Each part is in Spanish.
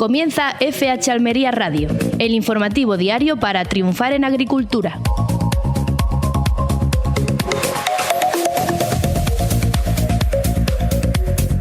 Comienza FH Almería Radio, el informativo diario para triunfar en agricultura.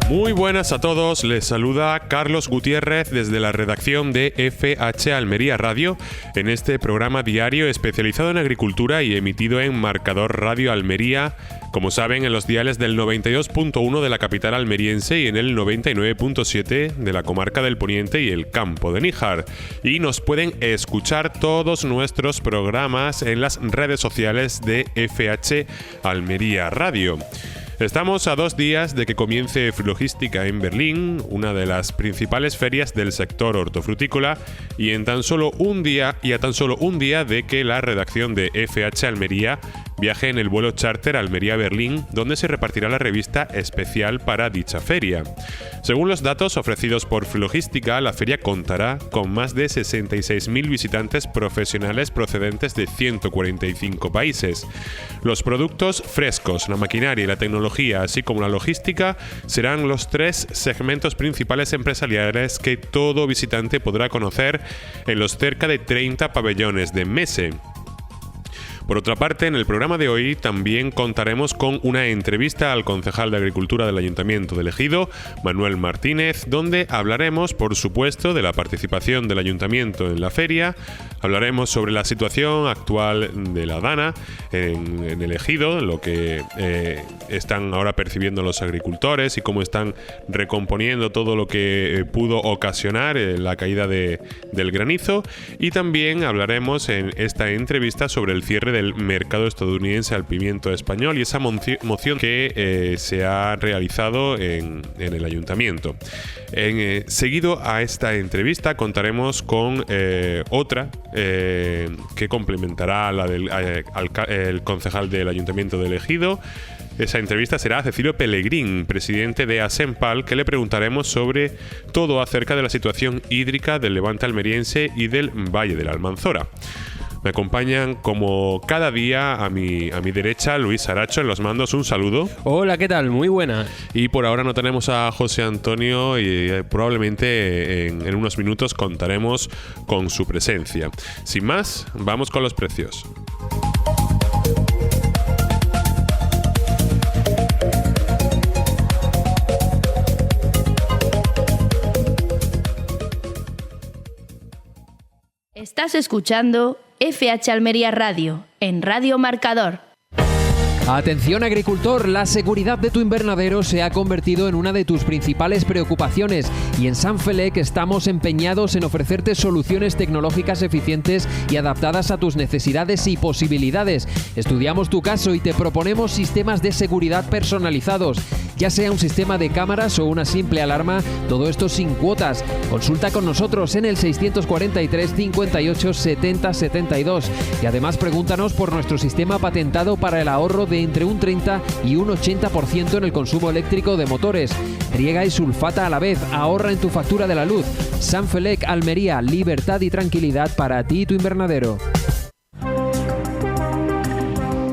Muy buenas a todos, les saluda Carlos Gutiérrez desde la redacción de FH Almería Radio en este programa diario especializado en agricultura y emitido en Marcador Radio Almería, como saben, en los diales del 92.1 de la capital almeriense y en el 99.7 de la comarca del Poniente y el Campo de Níjar. Y nos pueden escuchar todos nuestros programas en las redes sociales de FH Almería Radio. Estamos a 2 días de que comience Flogística en Berlín, una de las principales ferias del sector hortofrutícola, y a tan solo un día de que la redacción de FH Almería viaje en el vuelo charter Almería-Berlín, donde se repartirá la revista especial para dicha feria. Según los datos ofrecidos por Flogística, la feria contará con más de 66.000 visitantes profesionales procedentes de 145 países. Los productos frescos, la maquinaria y la tecnología, así como la logística, serán los 3 segmentos principales empresariales que todo visitante podrá conocer en los cerca de 30 pabellones de Messe. Por otra parte, en el programa de hoy también contaremos con una entrevista al concejal de Agricultura del Ayuntamiento de Ejido, Manuel Martínez, donde hablaremos, por supuesto, de la participación del Ayuntamiento en la feria, hablaremos sobre la situación actual de la dana en el Ejido, lo que están ahora percibiendo los agricultores y cómo están recomponiendo todo lo que pudo ocasionar la caída del granizo, y también hablaremos en esta entrevista sobre el cierre del mercado estadounidense al pimiento español y esa moción que se ha realizado en el ayuntamiento. Seguido a esta entrevista contaremos con otra que complementará a la del el concejal del ayuntamiento de Ejido. Esa entrevista será a Cecilio Pellegrín, presidente de Asempal, que le preguntaremos sobre todo acerca de la situación hídrica del levante almeriense y del Valle de la Almanzora. Me acompañan como cada día a mi derecha Luis Aracho en los mandos. Un saludo. Hola, ¿qué tal? Muy buena. Y por ahora no tenemos a José Antonio y probablemente en unos minutos contaremos con su presencia. Sin más, vamos con los precios. Estás escuchando FH Almería Radio, en Radio Marcador. Atención agricultor, la seguridad de tu invernadero se ha convertido en una de tus principales preocupaciones y en Sanfelec estamos empeñados en ofrecerte soluciones tecnológicas eficientes y adaptadas a tus necesidades y posibilidades. Estudiamos tu caso y te proponemos sistemas de seguridad personalizados, ya sea un sistema de cámaras o una simple alarma, todo esto sin cuotas. Consulta con nosotros en el 643 58 70 72 y además pregúntanos por nuestro sistema patentado para el ahorro de entre un 30 y un 80% en el consumo eléctrico de motores. Riega y sulfata a la vez, ahorra en tu factura de la luz. Sanfelec Almería, libertad y tranquilidad para ti y tu invernadero.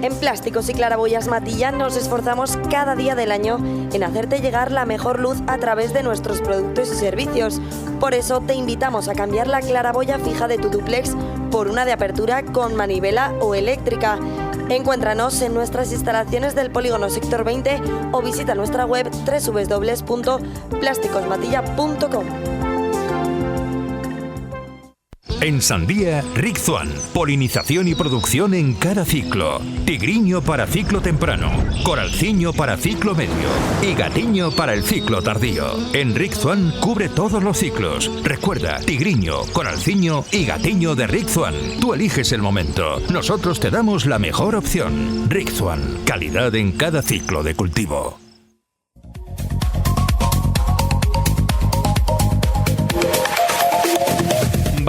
En Plásticos y Claraboyas Matilla nos esforzamos cada día del año en hacerte llegar la mejor luz a través de nuestros productos y servicios. Por eso te invitamos a cambiar la claraboya fija de tu dúplex por una de apertura con manivela o eléctrica. Encuéntranos en nuestras instalaciones del Polígono Sector 20 o visita nuestra web www.plásticosmatilla.com. En sandía, Rixzuan. Polinización y producción en cada ciclo. Tigriño para ciclo temprano. Coralciño para ciclo medio. Y gatiño para el ciclo tardío. En Rixzuan cubre todos los ciclos. Recuerda, tigriño, coralciño y gatiño de Rixzuan. Tú eliges el momento. Nosotros te damos la mejor opción. Rixzuan. Calidad en cada ciclo de cultivo.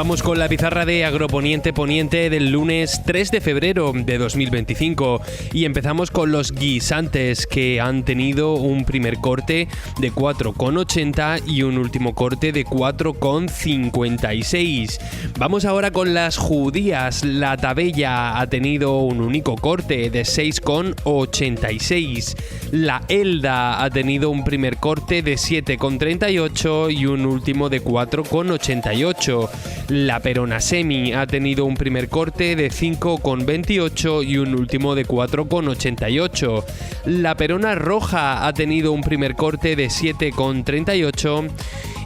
Vamos con la pizarra de Agroponiente Poniente del lunes 3 de febrero de 2025 y empezamos con los guisantes, que han tenido un primer corte de 4,80 y un último corte de 4,56. Vamos ahora con las judías. La tabella ha tenido un único corte de 6,86. La elda ha tenido un primer corte de 7,38 y un último de 4,88. La perona semi ha tenido un primer corte de 5,28 y un último de 4,88. La perona roja ha tenido un primer corte de 7,38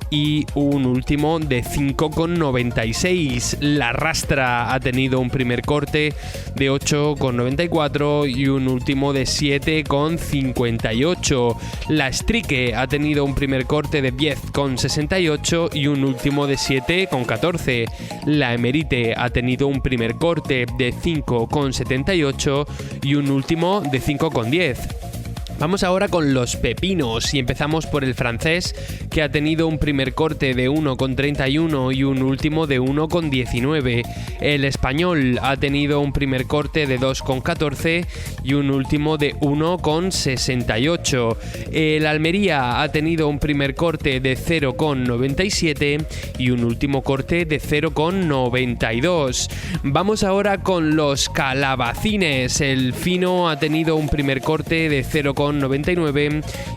y un último de 5,96. La rastra ha tenido un primer corte de 8,94 y un último de 7,58. La Strike ha tenido un primer corte de 10,68 y un último de 7,14. La Emerite ha tenido un primer corte de 5,78 y un último de 5,10. Vamos ahora con los pepinos y empezamos por el francés, que ha tenido un primer corte de 1,31 y un último de 1,19. El español ha tenido un primer corte de 2,14 y un último de 1,68. El Almería ha tenido un primer corte de 0,97 y un último corte de 0,92. Vamos ahora con los calabacines. El fino ha tenido un primer corte de 0,99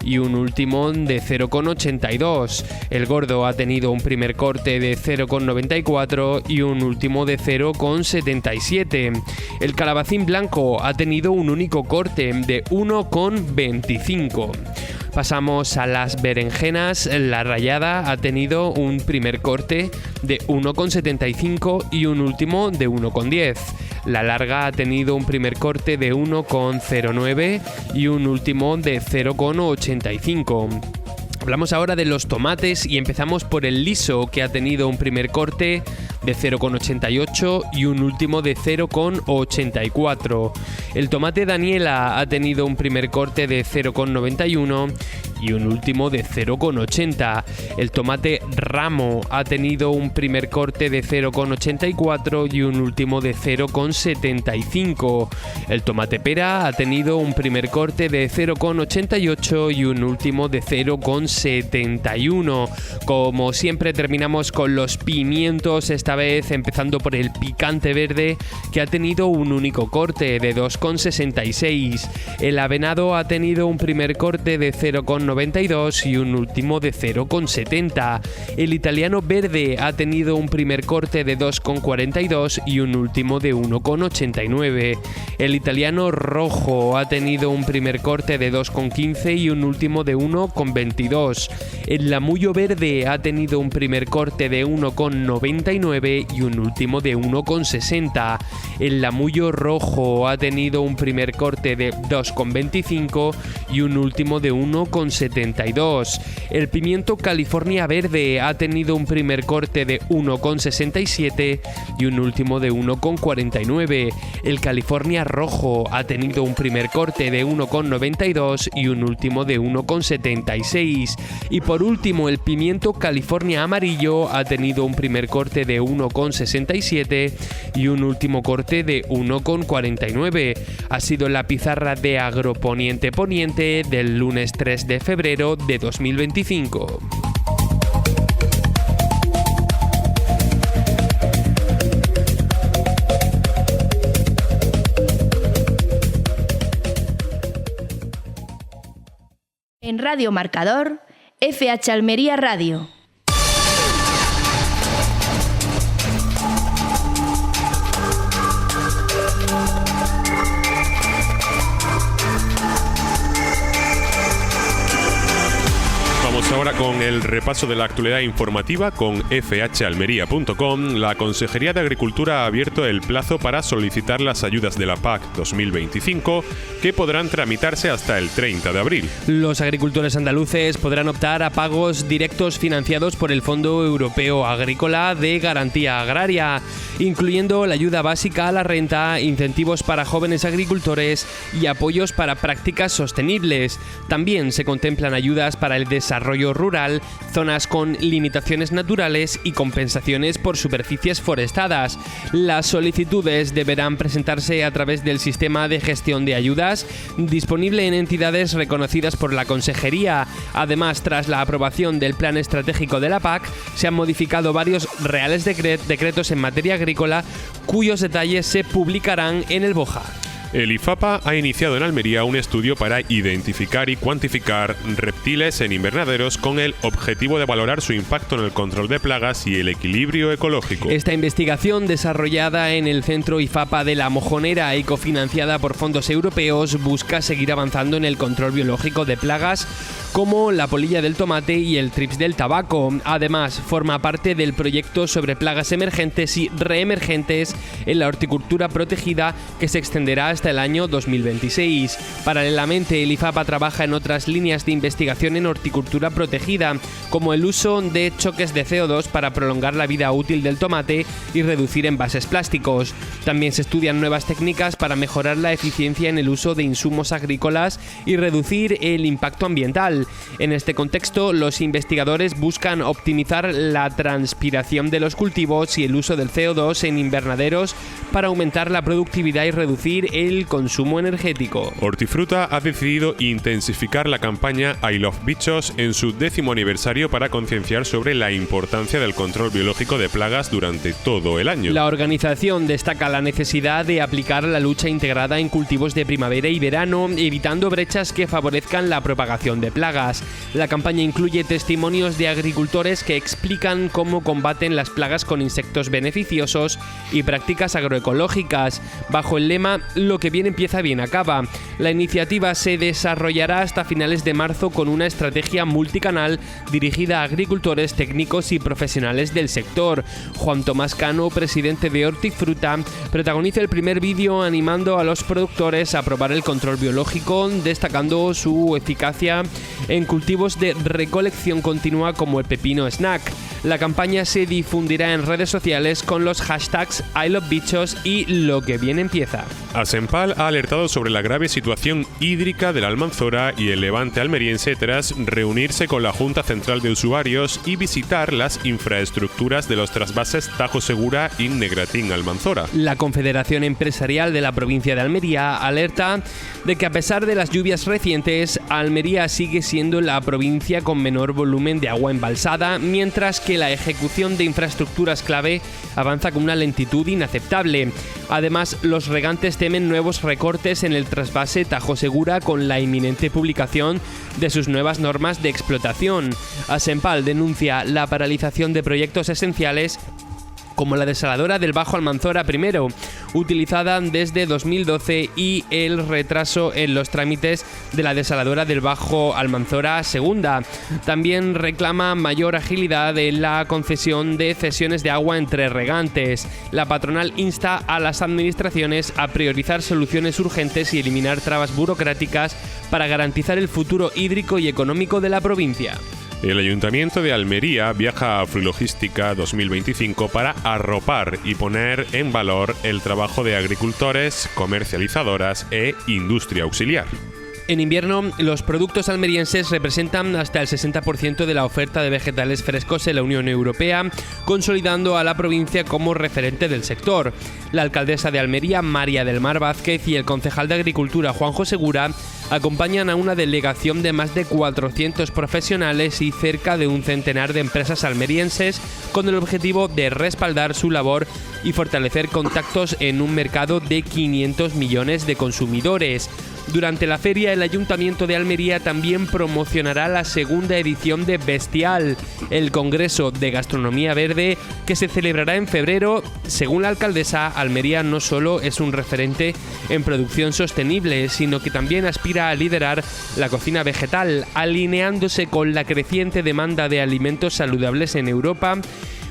y un último de 0,82. El gordo ha tenido un primer corte de 0,94 y un último de 0,77. El calabacín blanco ha tenido un único corte de 1,25. Pasamos a las berenjenas. La rallada ha tenido un primer corte de 1,75 y un último de 1,10. La larga ha tenido un primer corte de 1,09 y un último de 0,85. Hablamos ahora de los tomates y empezamos por el liso, que ha tenido un primer corte de 0,88 y un último de 0,84. El tomate Daniela ha tenido un primer corte de 0,91 y un último de 0,80. El tomate Ramo ha tenido un primer corte de 0,84 y un último de 0,75. El tomate Pera ha tenido un primer corte de 0,88 y un último de 0,71. Como siempre, terminamos con los pimientos, esta vez empezando por el picante verde, que ha tenido un único corte de 2,66. El avenado ha tenido un primer corte de 0,92 y un último de 0,70. El italiano verde ha tenido un primer corte de 2,42 y un último de 1,89. El italiano rojo ha tenido un primer corte de 2,15 y un último de 1,22. El lamullo verde ha tenido un primer corte de 1,99 y un último de 1,60. El lamullo rojo ha tenido un primer corte de 2,25 y un último de 1,72. El pimiento California verde ha tenido un primer corte de 1,67 y un último de 1,49. El California rojo ha tenido un primer corte de 1,92 y un último de 1,76. Y por último, el pimiento California amarillo ha tenido un primer corte de 1,67 y un último corte de 1,49. Ha sido la pizarra de Agroponiente Poniente del lunes 3 de febrero de 2025. En Radio Marcador, FH Almería Radio. Vamos ahora con el repaso de la actualidad informativa con fhalmería.com. La Consejería de Agricultura ha abierto el plazo para solicitar las ayudas de la PAC 2025, que podrán tramitarse hasta el 30 de abril. Los agricultores andaluces podrán optar a pagos directos financiados por el Fondo Europeo Agrícola de Garantía Agraria, incluyendo la ayuda básica a la renta, incentivos para jóvenes agricultores y apoyos para prácticas sostenibles. También se contemplan ayudas para el desarrollo desarrollo rural, zonas con limitaciones naturales y compensaciones por superficies forestadas. Las solicitudes deberán presentarse a través del sistema de gestión de ayudas disponible en entidades reconocidas por la Consejería. Además, tras la aprobación del Plan Estratégico de la PAC, se han modificado varios reales decretos en materia agrícola cuyos detalles se publicarán en el BOJA. El IFAPA ha iniciado en Almería un estudio para identificar y cuantificar reptiles en invernaderos con el objetivo de valorar su impacto en el control de plagas y el equilibrio ecológico. Esta investigación, desarrollada en el Centro IFAPA de La Mojonera y cofinanciada por fondos europeos, busca seguir avanzando en el control biológico de plagas como la polilla del tomate y el trips del tabaco. Además, forma parte del proyecto sobre plagas emergentes y reemergentes en la horticultura protegida, que se extenderá hasta el año 2026. Paralelamente, el IFAPA trabaja en otras líneas de investigación en horticultura protegida, como el uso de choques de CO2 para prolongar la vida útil del tomate y reducir envases plásticos. También se estudian nuevas técnicas para mejorar la eficiencia en el uso de insumos agrícolas y reducir el impacto ambiental. En este contexto, los investigadores buscan optimizar la transpiración de los cultivos y el uso del CO2 en invernaderos para aumentar la productividad y reducir el consumo energético. Hortifruta ha decidido intensificar la campaña I Love Bichos en su 10º aniversario para concienciar sobre la importancia del control biológico de plagas durante todo el año. La organización destaca la necesidad de aplicar la lucha integrada en cultivos de primavera y verano, evitando brechas que favorezcan la propagación de plagas. La campaña incluye testimonios de agricultores que explican cómo combaten las plagas con insectos beneficiosos y prácticas agroecológicas, bajo el lema "Lo que bien empieza, bien acaba". La iniciativa se desarrollará hasta finales de marzo con una estrategia multicanal dirigida a agricultores, técnicos y profesionales del sector. Juan Tomás Cano, presidente de Hortifruta, protagoniza el primer vídeo animando a los productores a probar el control biológico, destacando su eficacia en cultivos de recolección continua como el pepino snack. La campaña se difundirá en redes sociales con los hashtags #ILoveBichos y Lo que bien empieza. Asempal ha alertado sobre la grave situación hídrica de la Almanzora y el Levante almeriense tras reunirse con la Junta Central de Usuarios y visitar las infraestructuras de los trasvases Tajo Segura y Negratín Almanzora. La Confederación Empresarial de la provincia de Almería alerta de que, a pesar de las lluvias recientes, Almería sigue siendo la provincia con menor volumen de agua embalsada, mientras que la ejecución de infraestructuras clave avanza con una lentitud inaceptable. Además, los regantes temen nuevos recortes en el trasvase Tajo Segura con la inminente publicación de sus nuevas normas de explotación. Asempal denuncia la paralización de proyectos esenciales como la desaladora del Bajo Almanzora I, utilizada desde 2012, y el retraso en los trámites de la desaladora del Bajo Almanzora II. También reclama mayor agilidad en la concesión de cesiones de agua entre regantes. La patronal insta a las administraciones a priorizar soluciones urgentes y eliminar trabas burocráticas para garantizar el futuro hídrico y económico de la provincia. El Ayuntamiento de Almería viaja a Afrilogística 2025 para arropar y poner en valor el trabajo de agricultores, comercializadoras e industria auxiliar. En invierno, los productos almerienses representan hasta el 60% de la oferta de vegetales frescos en la Unión Europea, consolidando a la provincia como referente del sector. La alcaldesa de Almería, María del Mar Vázquez, y el concejal de Agricultura, Juanjo Segura, acompañan a una delegación de más de 400 profesionales y cerca de un centenar de empresas almerienses, con el objetivo de respaldar su labor y fortalecer contactos en un mercado de 500 millones de consumidores. Durante la feria, el Ayuntamiento de Almería también promocionará la segunda edición de Bestial, el Congreso de Gastronomía Verde, que se celebrará en febrero. Según la alcaldesa, Almería no solo es un referente en producción sostenible, sino que también aspira a liderar la cocina vegetal, alineándose con la creciente demanda de alimentos saludables en Europa,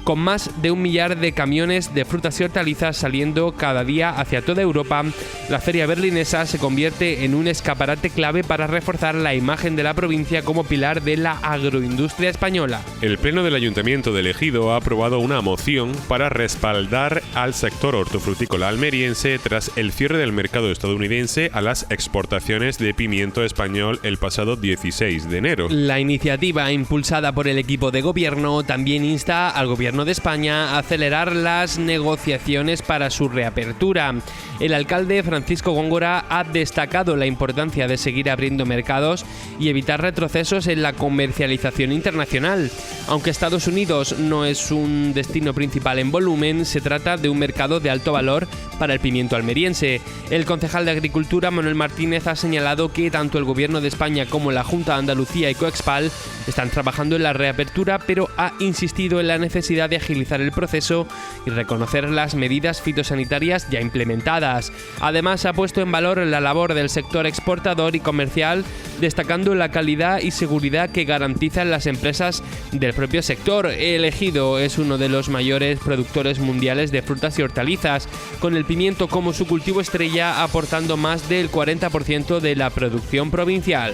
Con más de 1 millar de camiones de frutas y hortalizas saliendo cada día hacia toda Europa, la feria berlinesa se convierte en un escaparate clave para reforzar la imagen de la provincia como pilar de la agroindustria española. El Pleno del Ayuntamiento de Ejido ha aprobado una moción para respaldar al sector hortofrutícola almeriense tras el cierre del mercado estadounidense a las exportaciones de pimiento español el pasado 16 de enero. La iniciativa, impulsada por el equipo de gobierno, también insta al gobierno de España a acelerar las negociaciones para su reapertura. El alcalde Francisco Góngora ha destacado la importancia de seguir abriendo mercados y evitar retrocesos en la comercialización internacional. Aunque Estados Unidos no es un destino principal en volumen, se trata de un mercado de alto valor para el pimiento almeriense. El concejal de Agricultura, Manuel Martínez, ha señalado que tanto el Gobierno de España como la Junta de Andalucía y Coexpal están trabajando en la reapertura, pero ha insistido en la necesidad de agilizar el proceso y reconocer las medidas fitosanitarias ya implementadas. Además, ha puesto en valor la labor del sector exportador y comercial, destacando la calidad y seguridad que garantizan las empresas del propio sector. El Ejido es uno de los mayores productores mundiales de frutas y hortalizas, con el pimiento como su cultivo estrella, aportando más del 40% de la producción provincial.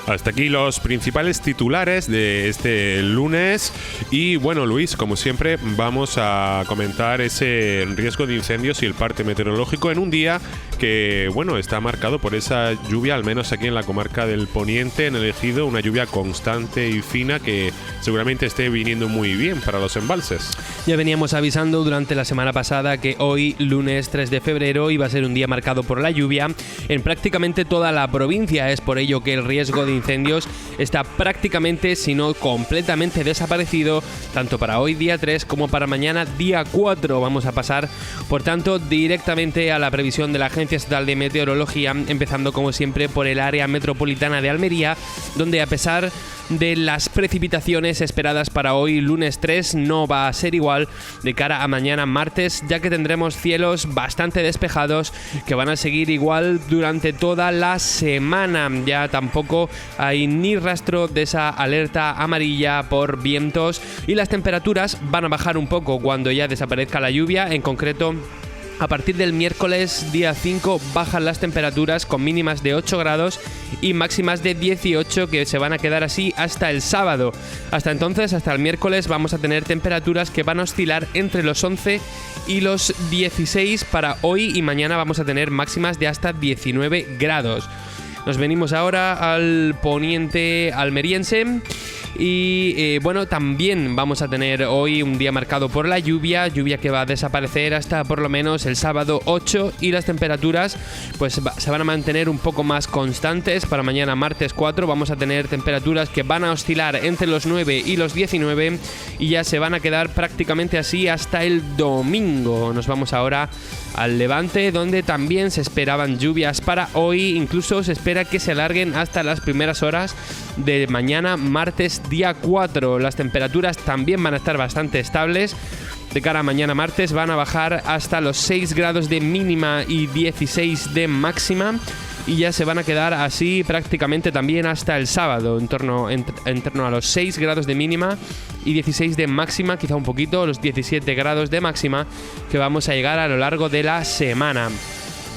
Hasta aquí los principales titulares de este lunes y bueno, Luis, como siempre vamos a comentar ese riesgo de incendios y el parte meteorológico en un día que bueno, está marcado por esa lluvia, al menos aquí en la comarca del Poniente, en el Ejido, una lluvia constante y fina que seguramente esté viniendo muy bien para los embalses. Ya veníamos avisando durante la semana pasada que hoy, lunes 3 de febrero, iba a ser un día marcado por la lluvia en prácticamente toda la provincia. Es por ello que el riesgo de incendios está prácticamente, si no completamente desaparecido, tanto para hoy día 3 como para mañana día 4. Vamos a pasar, por tanto, directamente a la previsión de la Agencia Estatal de Meteorología, empezando como siempre por el área metropolitana de Almería, donde a pesar de las precipitaciones esperadas para hoy lunes 3 no va a ser igual de cara a mañana martes, ya que tendremos cielos bastante despejados que van a seguir igual durante toda la semana. Ya tampoco hay ni rastro de esa alerta amarilla por vientos y las temperaturas van a bajar un poco cuando ya desaparezca la lluvia. En concreto, a partir del miércoles día 5 bajan las temperaturas con mínimas de 8 grados y máximas de 18 que se van a quedar así hasta el sábado. Hasta entonces, hasta el miércoles, vamos a tener temperaturas que van a oscilar entre los 11 y los 16 para hoy y mañana vamos a tener máximas de hasta 19 grados. Nos venimos ahora al poniente almeriense. Y bueno, también vamos a tener hoy un día marcado por la lluvia que va a desaparecer hasta por lo menos el sábado 8 y las temperaturas pues se van a mantener un poco más constantes. Para mañana martes 4 vamos a tener temperaturas que van a oscilar entre los 9 y los 19 y ya se van a quedar prácticamente así hasta el domingo. Nos vamos ahora al Levante, donde también se esperaban lluvias para hoy, incluso se espera que se alarguen hasta las primeras horas de mañana martes día 4. Las temperaturas también van a estar bastante estables. De cara a mañana martes van a bajar hasta los 6 grados de mínima y 16 de máxima y ya se van a quedar así prácticamente también hasta el sábado, en torno a los 6 grados de mínima y 16 de máxima, quizá un poquito, los 17 grados de máxima que vamos a llegar a lo largo de la semana.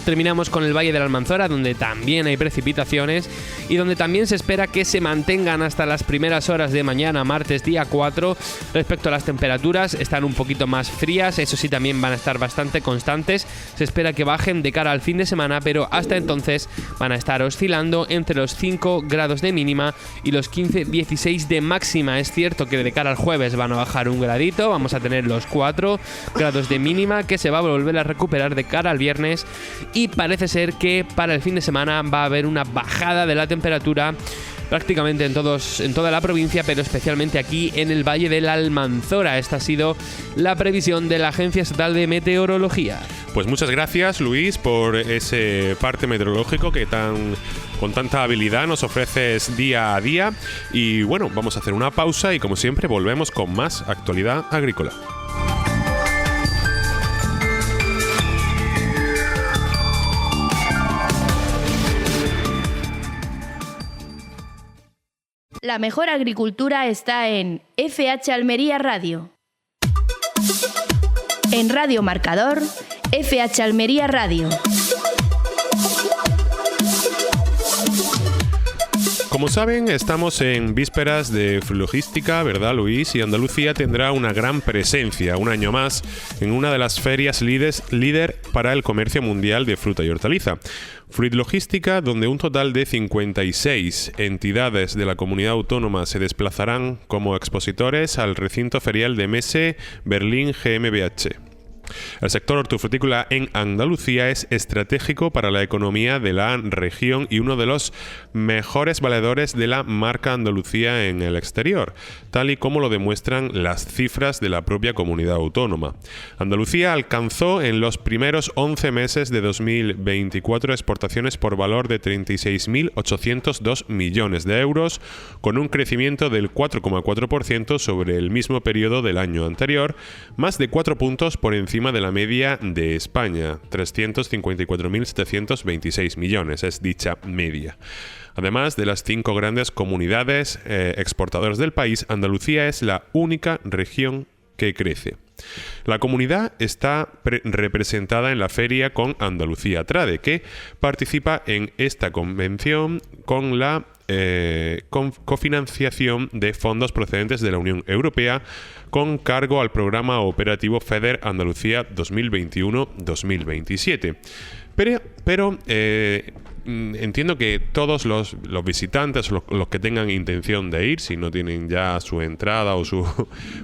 Terminamos con el Valle de la Almanzora, donde también hay precipitaciones y donde también se espera que se mantengan hasta las primeras horas de mañana, martes día 4. Respecto a las temperaturas, están un poquito más frías, eso sí, también van a estar bastante constantes. Se espera que bajen de cara al fin de semana, pero hasta entonces van a estar oscilando entre los 5 grados de mínima y los 15-16 de máxima. Es cierto que de cara al jueves van a bajar un gradito, vamos a tener los 4 grados de mínima que se va a volver a recuperar de cara al viernes. Y parece ser que para el fin de semana va a haber una bajada de la temperatura prácticamente en toda la provincia, pero especialmente aquí en el Valle de la Almanzora. Esta ha sido la previsión de la Agencia Estatal de Meteorología. Pues muchas gracias, Luis, por ese parte meteorológico que con tanta habilidad nos ofreces día a día. Y bueno, vamos a hacer una pausa y como siempre volvemos con más actualidad agrícola. La mejor agricultura está en FH Almería Radio. En Radio Marcador, FH Almería Radio. Como saben, estamos en vísperas de Flogística, ¿verdad, Luis? Y Andalucía tendrá una gran presencia, un año más, en una de las ferias líder para el comercio mundial de fruta y hortaliza. Fruit Logística, donde un total de 56 entidades de la comunidad autónoma se desplazarán como expositores al recinto ferial de Messe Berlín GmbH. El sector hortofrutícola en Andalucía es estratégico para la economía de la región y uno de los mejores valedores de la marca Andalucía en el exterior, tal y como lo demuestran las cifras de la propia comunidad autónoma. Andalucía alcanzó en los primeros 11 meses de 2024 exportaciones por valor de 36.802 millones de euros, con un crecimiento del 4,4% sobre el mismo periodo del año anterior, más de 4 puntos por encima de la media de España, 354.726 millones es dicha media. Además de las 5 grandes comunidades exportadoras del país, Andalucía es la única región que crece. La comunidad está representada en la feria con Andalucía Trade, que participa en esta convención con la cofinanciación de fondos procedentes de la Unión Europea con cargo al programa operativo FEDER Andalucía 2021-2027. Pero entiendo que todos los visitantes, los que tengan intención de ir, si no tienen ya su entrada o su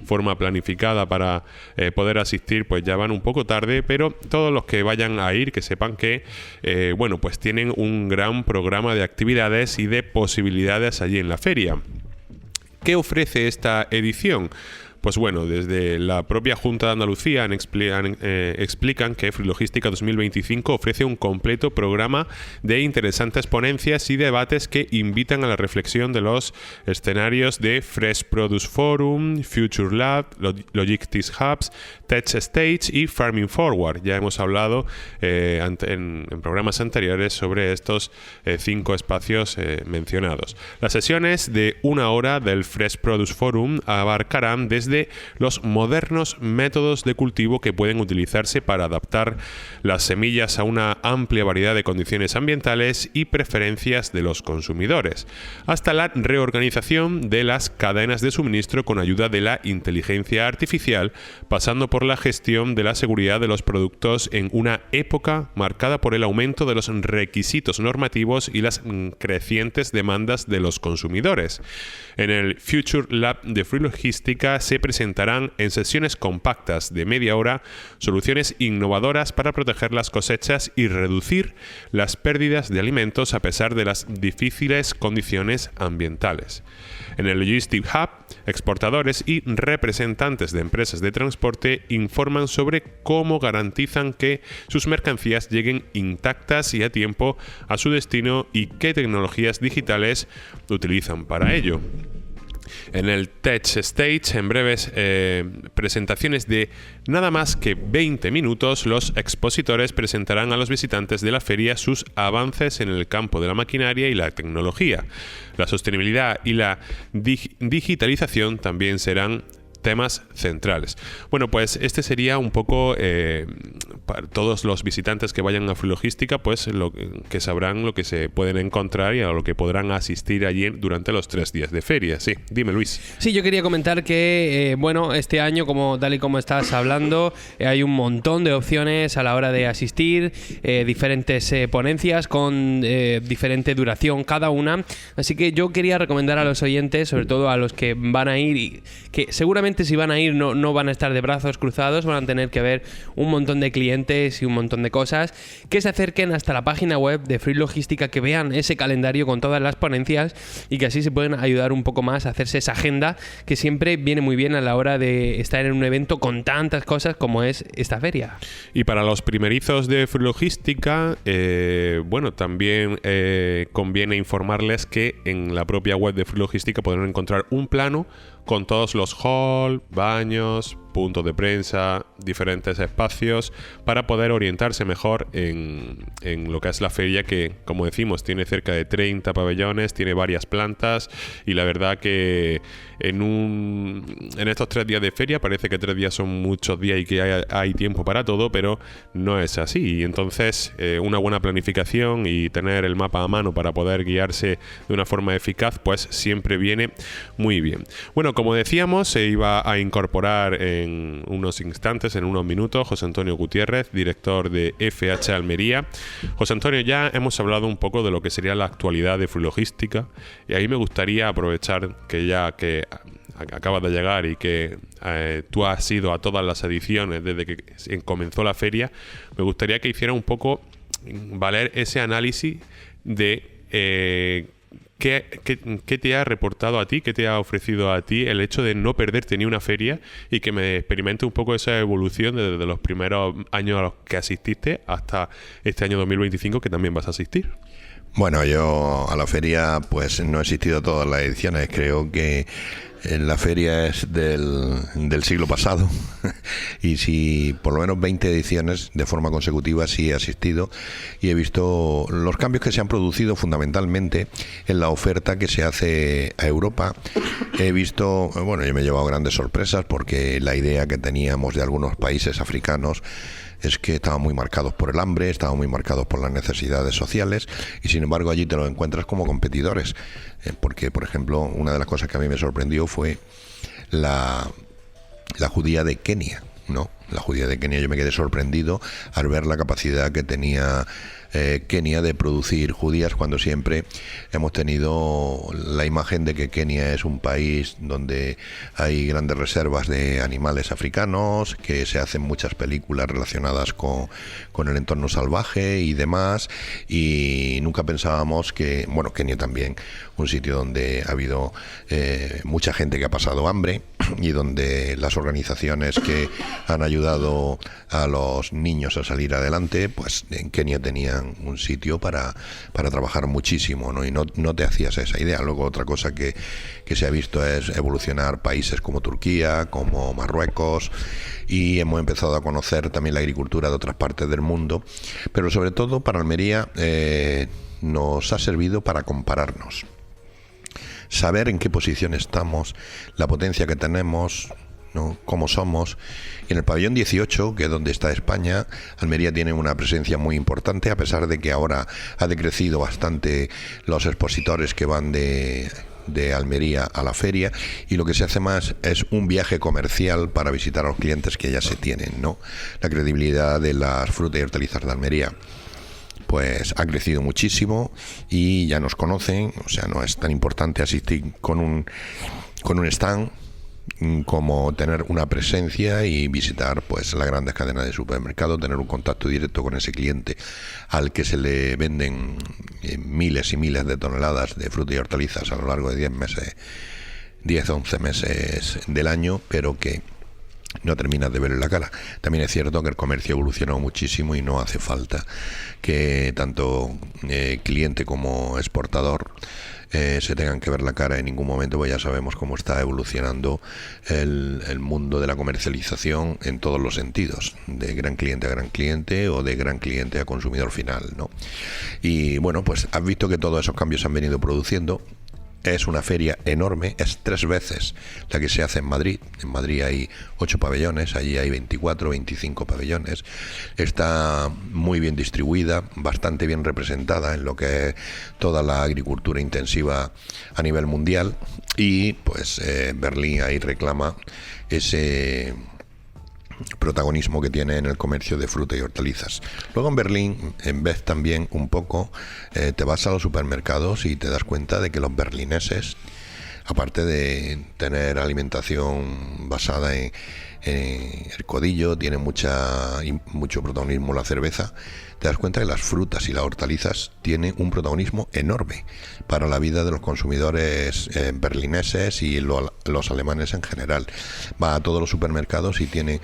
forma planificada para poder asistir, pues ya van un poco tarde, pero todos los que vayan a ir, que sepan que pues tienen un gran programa de actividades y de posibilidades allí en la feria. ¿Qué ofrece esta edición? Pues bueno, desde la propia Junta de Andalucía explican que Fruit Logística 2025 ofrece un completo programa de interesantes ponencias y debates que invitan a la reflexión de los escenarios de Fresh Produce Forum, Future Lab, Logistics Hubs, Tech Stage y Farming Forward. Ya hemos hablado en programas anteriores sobre estos 5 espacios mencionados. Las sesiones de 1 hora del Fresh Produce Forum abarcarán desde los modernos métodos de cultivo que pueden utilizarse para adaptar las semillas a una amplia variedad de condiciones ambientales y preferencias de los consumidores, hasta la reorganización de las cadenas de suministro con ayuda de la inteligencia artificial, pasando por la gestión de la seguridad de los productos en una época marcada por el aumento de los requisitos normativos y las crecientes demandas de los consumidores. En el Future Lab de Fruit Logística se presentarán en sesiones compactas de media hora soluciones innovadoras para proteger las cosechas y reducir las pérdidas de alimentos a pesar de las difíciles condiciones ambientales. En el Logistics Hub, exportadores y representantes de empresas de transporte informan sobre cómo garantizan que sus mercancías lleguen intactas y a tiempo a su destino y qué tecnologías digitales utilizan para ello. En el Tech Stage, en breves presentaciones de nada más que 20 minutos, los expositores presentarán a los visitantes de la feria sus avances en el campo de la maquinaria y la tecnología. La sostenibilidad y la digitalización también serán temas centrales. Bueno, pues este sería un poco para todos los visitantes que vayan a Fruit Logística, pues lo que sabrán lo que se pueden encontrar y a lo que podrán asistir allí durante los 3 días de feria. Sí, dime, Luis. Sí, yo quería comentar que este año, tal y como estás hablando, hay un montón de opciones a la hora de asistir, diferentes ponencias con diferente duración cada una, así que yo quería recomendar a los oyentes, sobre todo a los que van a ir y que seguramente si van a ir no van a estar de brazos cruzados, van a tener que ver un montón de clientes y un montón de cosas, que se acerquen hasta la página web de Fruit Logística, que vean ese calendario con todas las ponencias y que así se pueden ayudar un poco más a hacerse esa agenda que siempre viene muy bien a la hora de estar en un evento con tantas cosas como es esta feria. Y para los primerizos de Fruit Logística, también conviene informarles que en la propia web de Fruit Logística podrán encontrar un plano con todos los hall, baños, puntos de prensa, diferentes espacios para poder orientarse mejor en lo que es la feria, que, como decimos, tiene cerca de 30 pabellones, tiene varias plantas, y la verdad que en estos 3 días de feria parece que 3 días son muchos días y que hay tiempo para todo, pero no es así. Y entonces una buena planificación y tener el mapa a mano para poder guiarse de una forma eficaz, pues siempre viene muy bien. Bueno, como decíamos, se iba a incorporar en unos instantes, en unos minutos, José Antonio Gutiérrez, director de FH Almería. José Antonio, ya hemos hablado un poco de lo que sería la actualidad de Frulogística, y ahí me gustaría aprovechar que ya que acabas de llegar y que tú has ido a todas las ediciones desde que comenzó la feria, me gustaría que hiciera un poco valer ese análisis de ¿qué te ha reportado a ti, qué te ha ofrecido a ti el hecho de no perderte ni una feria, y que me experimente un poco esa evolución desde los primeros años a los que asististe hasta este año 2025 que también vas a asistir? Bueno, yo a la feria pues no he asistido a todas las ediciones. Creo que la feria es del siglo pasado y si por lo menos 20 ediciones de forma consecutiva sí he asistido, y he visto los cambios que se han producido fundamentalmente en la oferta que se hace a Europa. He visto, bueno, yo me he llevado grandes sorpresas, porque la idea que teníamos de algunos países africanos es que estaban muy marcados por el hambre, estaban muy marcados por las necesidades sociales, y sin embargo allí te los encuentras como competidores, porque, por ejemplo, una de las cosas que a mí me sorprendió fue la judía de Kenia, ¿no? La judía de Kenia, yo me quedé sorprendido al ver la capacidad que tenía Kenia de producir judías, cuando siempre hemos tenido la imagen de que Kenia es un país donde hay grandes reservas de animales africanos, que se hacen muchas películas relacionadas con el entorno salvaje y demás, y nunca pensábamos que, bueno, Kenia también, un sitio donde ha habido mucha gente que ha pasado hambre, y donde las organizaciones que han ayudado a los niños a salir adelante, pues en Kenia tenían un sitio para trabajar muchísimo, ¿no? Y no te hacías esa idea. Luego otra cosa que se ha visto es evolucionar países como Turquía, como Marruecos, y hemos empezado a conocer también la agricultura de otras partes del mundo, pero sobre todo para Almería nos ha servido para compararnos, saber en qué posición estamos, la potencia que tenemos, ¿no? Cómo somos. Y en el pabellón 18, que es donde está España, Almería tiene una presencia muy importante, a pesar de que ahora ha decrecido bastante los expositores que van de Almería a la feria, y lo que se hace más es un viaje comercial para visitar a los clientes que ya se tienen, ¿no? La credibilidad de las frutas y hortalizas de Almería pues ha crecido muchísimo y ya nos conocen. O sea, no es tan importante asistir con un stand como tener una presencia y visitar pues las grandes cadenas de supermercado, tener un contacto directo con ese cliente al que se le venden miles y miles de toneladas de frutas y hortalizas a lo largo de 10-11 meses del año, pero que no terminas de ver en la cara. También es cierto que el comercio ha evolucionado muchísimo y no hace falta que tanto cliente como exportador se tengan que ver la cara en ningún momento, pues ya sabemos cómo está evolucionando el mundo de la comercialización en todos los sentidos, de gran cliente a gran cliente o de gran cliente a consumidor final, ¿no? Y bueno, pues has visto que todos esos cambios se han venido produciendo. Es una feria enorme, es 3 veces la que se hace en Madrid. En Madrid hay 8 pabellones, allí hay 24, 25 pabellones. Está muy bien distribuida, bastante bien representada en lo que es toda la agricultura intensiva a nivel mundial. Y pues Berlín ahí reclama ese protagonismo que tiene en el comercio de fruta y hortalizas. Luego en Berlín ves también un poco, te vas a los supermercados y te das cuenta de que los berlineses, aparte de tener alimentación basada en el codillo, tiene mucho protagonismo la cerveza. Te das cuenta que las frutas y las hortalizas tienen un protagonismo enorme para la vida de los consumidores berlineses y los alemanes en general. Va a todos los supermercados y tiene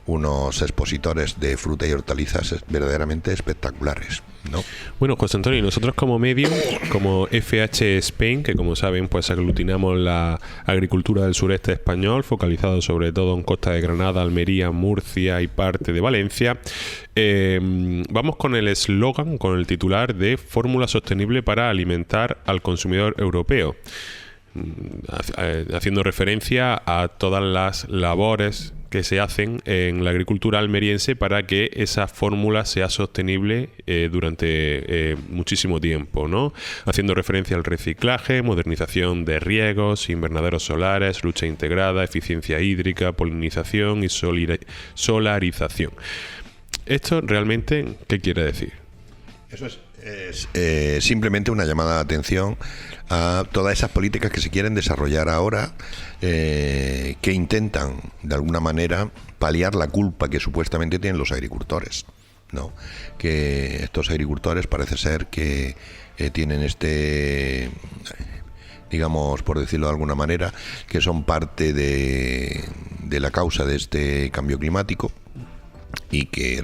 unos expositores de fruta y hortalizas verdaderamente espectaculares, ¿no? Bueno, José Antonio, nosotros como medio, como FH Spain, que como saben pues aglutinamos tenemos la agricultura del sureste español, focalizado sobre todo en Costa de Granada, Almería, Murcia y parte de Valencia. Vamos con el eslogan, con el titular de Fórmula Sostenible para alimentar al consumidor europeo, haciendo referencia a todas las labores que se hacen en la agricultura almeriense para que esa fórmula sea sostenible durante muchísimo tiempo, ¿no? Haciendo referencia al reciclaje, modernización de riegos, invernaderos solares, lucha integrada, eficiencia hídrica, polinización y solarización. ¿Esto realmente qué quiere decir? Eso es simplemente una llamada de atención a todas esas políticas que se quieren desarrollar ahora, que intentan de alguna manera paliar la culpa que supuestamente tienen los agricultores, ¿no? Que estos agricultores parece ser que tienen digamos, por decirlo de alguna manera, que son parte de la causa de este cambio climático, y que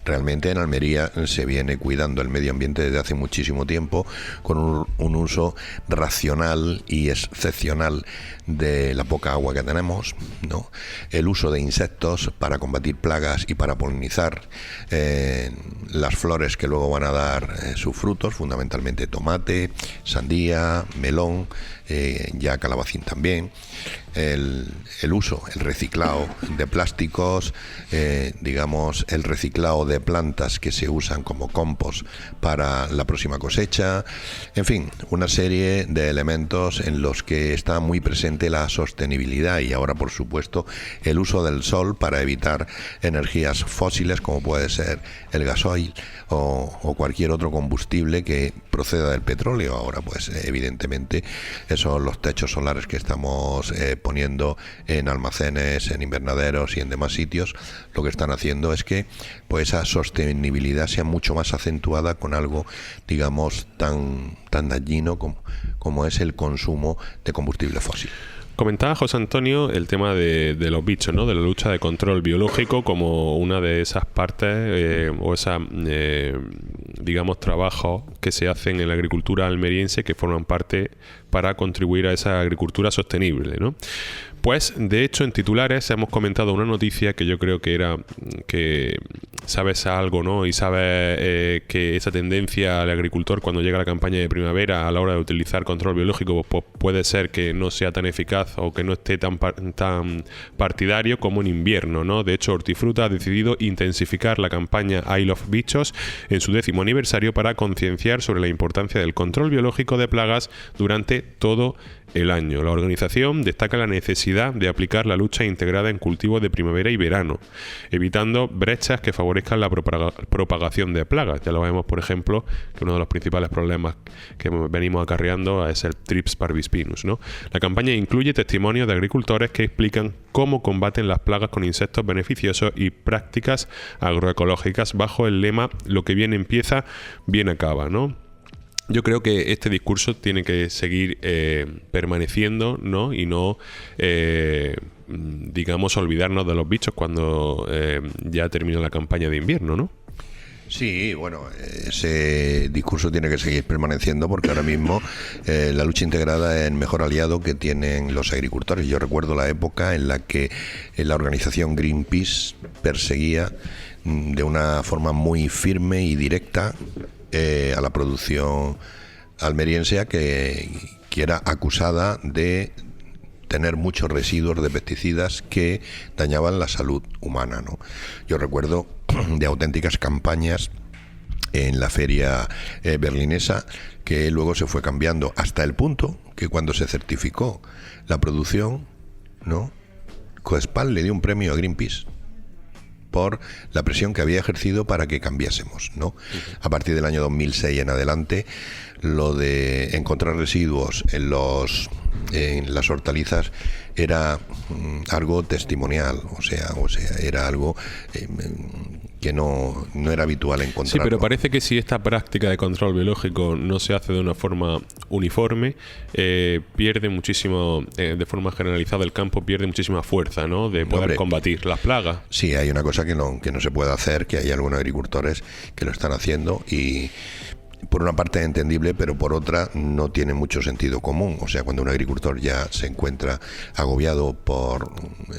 realmente en Almería se viene cuidando el medio ambiente desde hace muchísimo tiempo, con un uso racional y excepcional de la poca agua que tenemos, ¿no? El uso de insectos para combatir plagas y para polinizar las flores que luego van a dar sus frutos, fundamentalmente tomate, sandía, melón, ya calabacín también. El uso, el reciclado de plásticos, digamos, el reciclado de plantas que se usan como compost para la próxima cosecha, en fin, una serie de elementos en los que está muy presente la sostenibilidad, y ahora, por supuesto, el uso del sol para evitar energías fósiles como puede ser el gasoil o cualquier otro combustible que proceda del petróleo. Ahora, pues evidentemente, esos son los techos solares que estamos poniendo en almacenes, en invernaderos y en demás sitios. Lo que están haciendo es que pues esa sostenibilidad sea mucho más acentuada con algo, digamos, tan dañino como es el consumo de combustible fósil. Comentaba José Antonio el tema de los bichos, ¿no? De la lucha de control biológico como una de esas partes o esas, digamos, trabajos que se hacen en la agricultura almeriense que forman parte para contribuir a esa agricultura sostenible, ¿no? Pues, de hecho, en titulares hemos comentado una noticia que yo creo que era que sabes algo, ¿no? Y sabes que esa tendencia al agricultor cuando llega la campaña de primavera a la hora de utilizar control biológico, pues puede ser que no sea tan eficaz o que no esté tan partidario como en invierno, ¿no? De hecho, Hortifruta ha decidido intensificar la campaña I Love Bichos en su 10º aniversario para concienciar sobre la importancia del control biológico de plagas durante todo el año. La organización destaca la necesidad de aplicar la lucha integrada en cultivos de primavera y verano, evitando brechas que favorezcan la propagación de plagas. Ya lo vemos, por ejemplo, que uno de los principales problemas que venimos acarreando es el Thrips parvispinus, ¿no? La campaña incluye testimonios de agricultores que explican cómo combaten las plagas con insectos beneficiosos y prácticas agroecológicas bajo el lema "lo que bien empieza, bien acaba", ¿no? Yo creo que este discurso tiene que seguir permaneciendo, ¿no? Y no, digamos, olvidarnos de los bichos cuando ya termina la campaña de invierno, ¿no? Sí, bueno, ese discurso tiene que seguir permaneciendo porque ahora mismo la lucha integrada es el mejor aliado que tienen los agricultores. Yo recuerdo la época en la que la organización Greenpeace perseguía de una forma muy firme y directa a la producción almeriense que era acusada de tener muchos residuos de pesticidas que dañaban la salud humana, ¿no? Yo recuerdo de auténticas campañas en la feria berlinesa que luego se fue cambiando hasta el punto que cuando se certificó la producción, ¿no? Coespal le dio un premio a Greenpeace por la presión que había ejercido para que cambiásemos, ¿no? A partir del año 2006 en adelante, lo de encontrar residuos en las hortalizas era algo testimonial, o sea, era algo que no era habitual encontrar. Sí, pero parece que si esta práctica de control biológico no se hace de una forma uniforme, pierde muchísimo, de forma generalizada, el campo pierde muchísima fuerza, ¿no? De poder combatir las plagas. Sí, hay una cosa que no se puede hacer, que hay algunos agricultores que lo están haciendo y por una parte es entendible, pero por otra no tiene mucho sentido común. O sea, cuando un agricultor ya se encuentra agobiado por,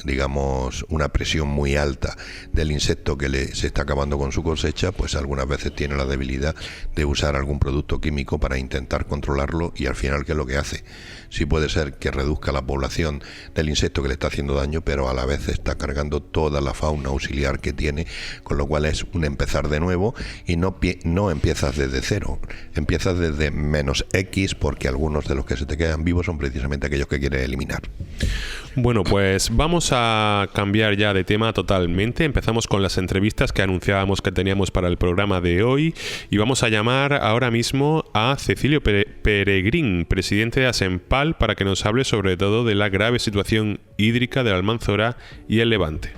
digamos, una presión muy alta del insecto que se está acabando con su cosecha, pues algunas veces tiene la debilidad de usar algún producto químico para intentar controlarlo, y al final, ¿qué es lo que hace? Sí puede ser que reduzca la población del insecto que le está haciendo daño, pero a la vez está cargando toda la fauna auxiliar que tiene, con lo cual es un empezar de nuevo, y no empiezas desde cero, empiezas desde menos X, porque algunos de los que se te quedan vivos son precisamente aquellos que quieres eliminar. Bueno, pues vamos a cambiar ya de tema totalmente. Empezamos con las entrevistas que anunciábamos que teníamos para el programa de hoy, y vamos a llamar ahora mismo a Cecilio Peregrín, presidente de Asempal, para que nos hable sobre todo de la grave situación hídrica de la Almanzora y el Levante.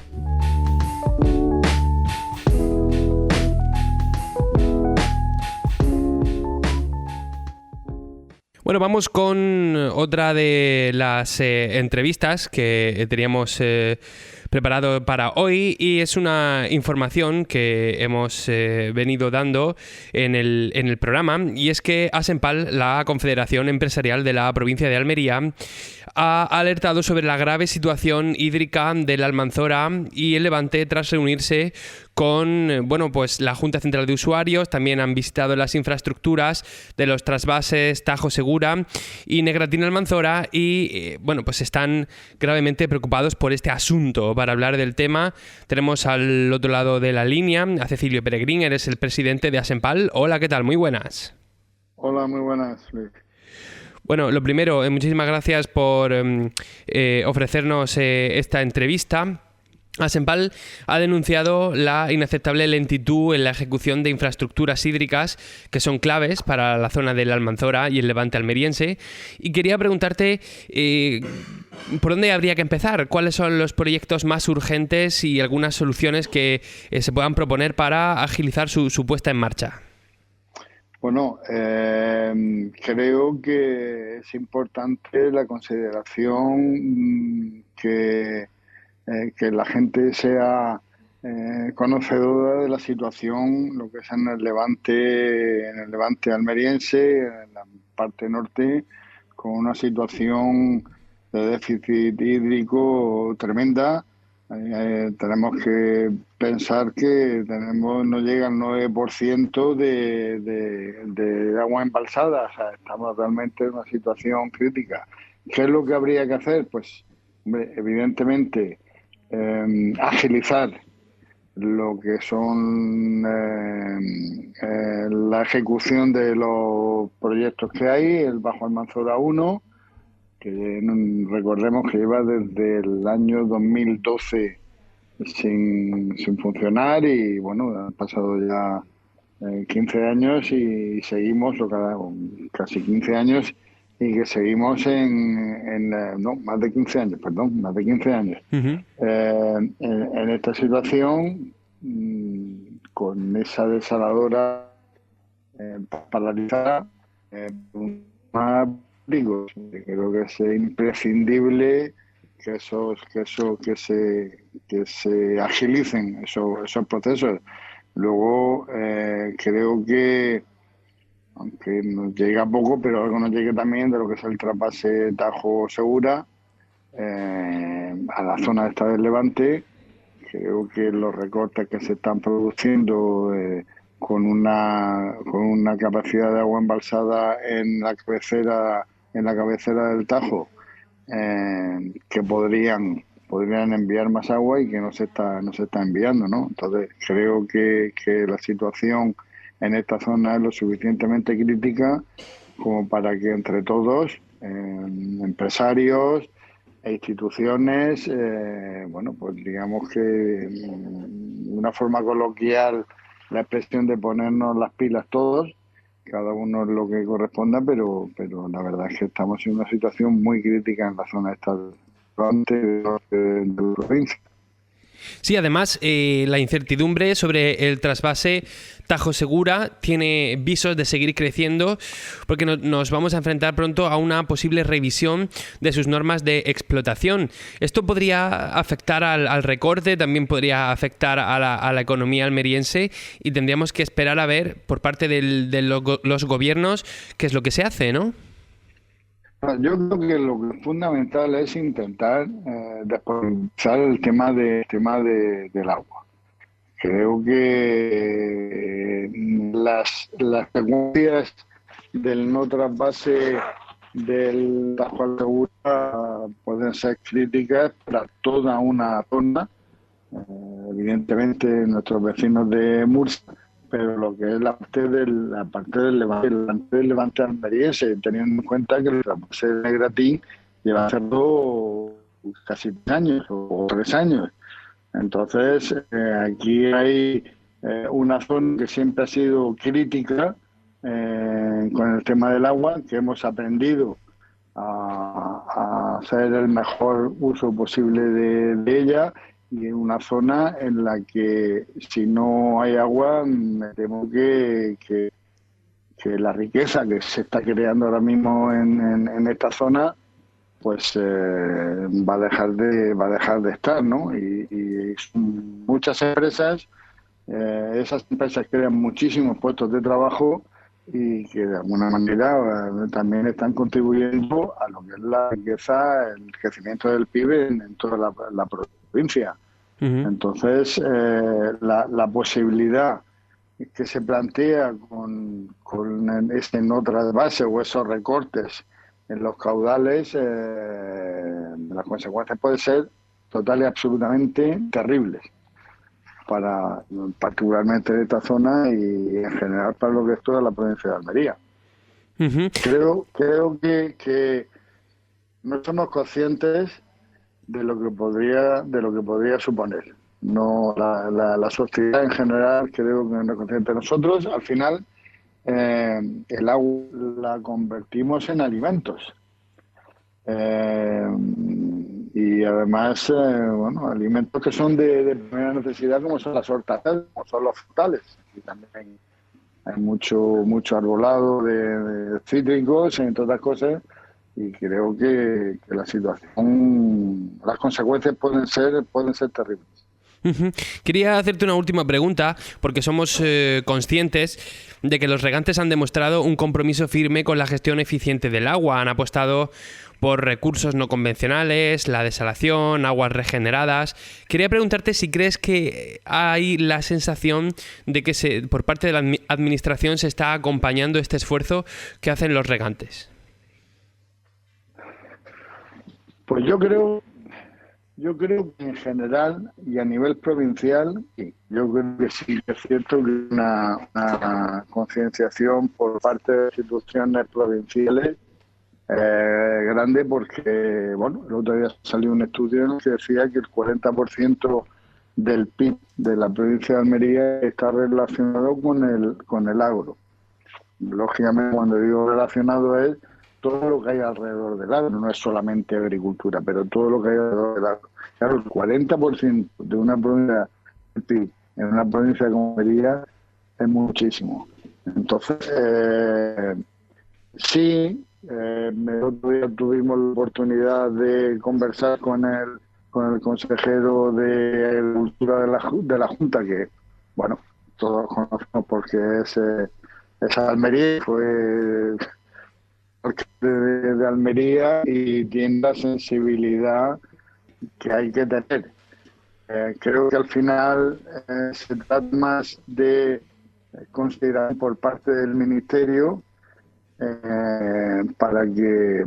Bueno, vamos con otra de las entrevistas que teníamos preparado para hoy, y es una información que hemos venido dando en el programa, y es que Asempal, la Confederación Empresarial de la provincia de Almería, ha alertado sobre la grave situación hídrica de la Almanzora y el Levante tras reunirse con pues la Junta Central de Usuarios. También han visitado las infraestructuras de los trasvases Tajo Segura y Negratina Almanzora, y pues están gravemente preocupados por este asunto. Para hablar del tema tenemos al otro lado de la línea a Cecilio Peregrín. Eres el presidente de Asempal. Hola, ¿qué tal? Muy buenas. Hola, muy buenas, Luis. Bueno, lo primero, muchísimas gracias por ofrecernos esta entrevista. Asempal ha denunciado la inaceptable lentitud en la ejecución de infraestructuras hídricas que son claves para la zona de la Almanzora y el Levante almeriense, y quería preguntarte ¿por dónde habría que empezar? ¿Cuáles son los proyectos más urgentes y algunas soluciones que se puedan proponer para agilizar su puesta en marcha? Bueno, creo que es importante la consideración que la gente sea conocedora de la situación, lo que es en el Levante almeriense, en la parte norte, con una situación de déficit hídrico tremenda. Tenemos que pensar que no llega al 9% de agua embalsada. O sea, estamos realmente en una situación crítica. ¿Qué es lo que habría que hacer? Pues, evidentemente, agilizar lo que son la ejecución de los proyectos que hay. El Bajo Almanzora 1, que recordemos que lleva desde el año 2012 sin funcionar, y bueno, han pasado ya 15 años y seguimos, casi 15 años, y que seguimos más de 15 años, Uh-huh. En esta situación, con esa desaladora paralizada, digo, creo que es imprescindible que se agilicen esos procesos. Luego, creo que, aunque nos llega poco, pero algo nos llegue también de lo que es el trasvase Tajo Segura a la zona esta del Levante. Creo que los recortes que se están produciendo con una capacidad de agua embalsada en la cabecera del Tajo, que podrían enviar más agua y que no se está enviando, ¿no? Entonces creo que la situación en esta zona es lo suficientemente crítica como para que entre todos, empresarios e instituciones, pues digamos que de una forma coloquial, la expresión de ponernos las pilas todos, cada uno es lo que corresponda, pero la verdad es que estamos en una situación muy crítica en la zona esta de la provincia. Sí, además, la incertidumbre sobre el trasvase Tajo Segura tiene visos de seguir creciendo porque nos vamos a enfrentar pronto a una posible revisión de sus normas de explotación. Esto podría afectar al recorte, también podría afectar a la economía almeriense y tendríamos que esperar a ver por parte de los gobiernos qué es lo que se hace, ¿no? Yo creo que lo que es fundamental es intentar despolitizar el tema del agua. Creo que las secuencias del no trasvase del Tajo Segura pueden ser críticas para toda una zona, evidentemente nuestros vecinos de Murcia, pero lo que es la parte del levante almeriense, teniendo en cuenta que el trasvase de Negratín lleva hacerlo casi 3 años o 3 años. Entonces, aquí hay una zona que siempre ha sido crítica con el tema del agua, que hemos aprendido a hacer el mejor uso posible de ella, y en una zona en la que si no hay agua, me temo que la riqueza que se está creando ahora mismo en esta zona pues va a dejar de estar, ¿no? Y muchas empresas, esas empresas crean muchísimos puestos de trabajo y que de alguna manera también están contribuyendo a lo que es la riqueza, el crecimiento del PIB en toda la provincia. Uh-huh. Entonces, la posibilidad que se plantea con este no trasvase o esos recortes en los caudales, las consecuencias pueden ser total y absolutamente terribles, particularmente en esta zona y en general para lo que es toda la provincia de Almería. Uh-huh. Creo que no somos conscientes de lo que podría suponer. No, la sociedad en general creo que no es consciente. Nosotros al final el agua la convertimos en alimentos y además alimentos que son de primera necesidad, como son las hortalizas, como son los frutales, y también hay mucho arbolado de cítricos, entre otras cosas, y creo que la situación, las consecuencias pueden ser terribles. Uh-huh. Quería hacerte una última pregunta, porque somos conscientes de que los regantes han demostrado un compromiso firme con la gestión eficiente del agua. Han apostado por recursos no convencionales, la desalación, aguas regeneradas. Quería preguntarte si crees que hay la sensación de que por parte de la administración se está acompañando este esfuerzo que hacen los regantes. Pues yo creo que en general y a nivel provincial, yo creo que sí que es cierto que hay una concienciación por parte de instituciones provinciales grande, porque el otro día salió un estudio que decía que el 40% del PIB de la provincia de Almería está relacionado con el agro. Lógicamente, cuando digo relacionado es todo lo que hay alrededor del agro, no es solamente agricultura, pero todo lo que hay alrededor del agro. Claro, el 40% de una provincia en una provincia como Almería es muchísimo. Entonces, el otro día tuvimos la oportunidad de conversar con el consejero de Agricultura de la Junta, que, todos conocemos porque es Almería, fue de Almería y tiene la sensibilidad que hay que tener. Creo que al final se trata más de considerar por parte del Ministerio para que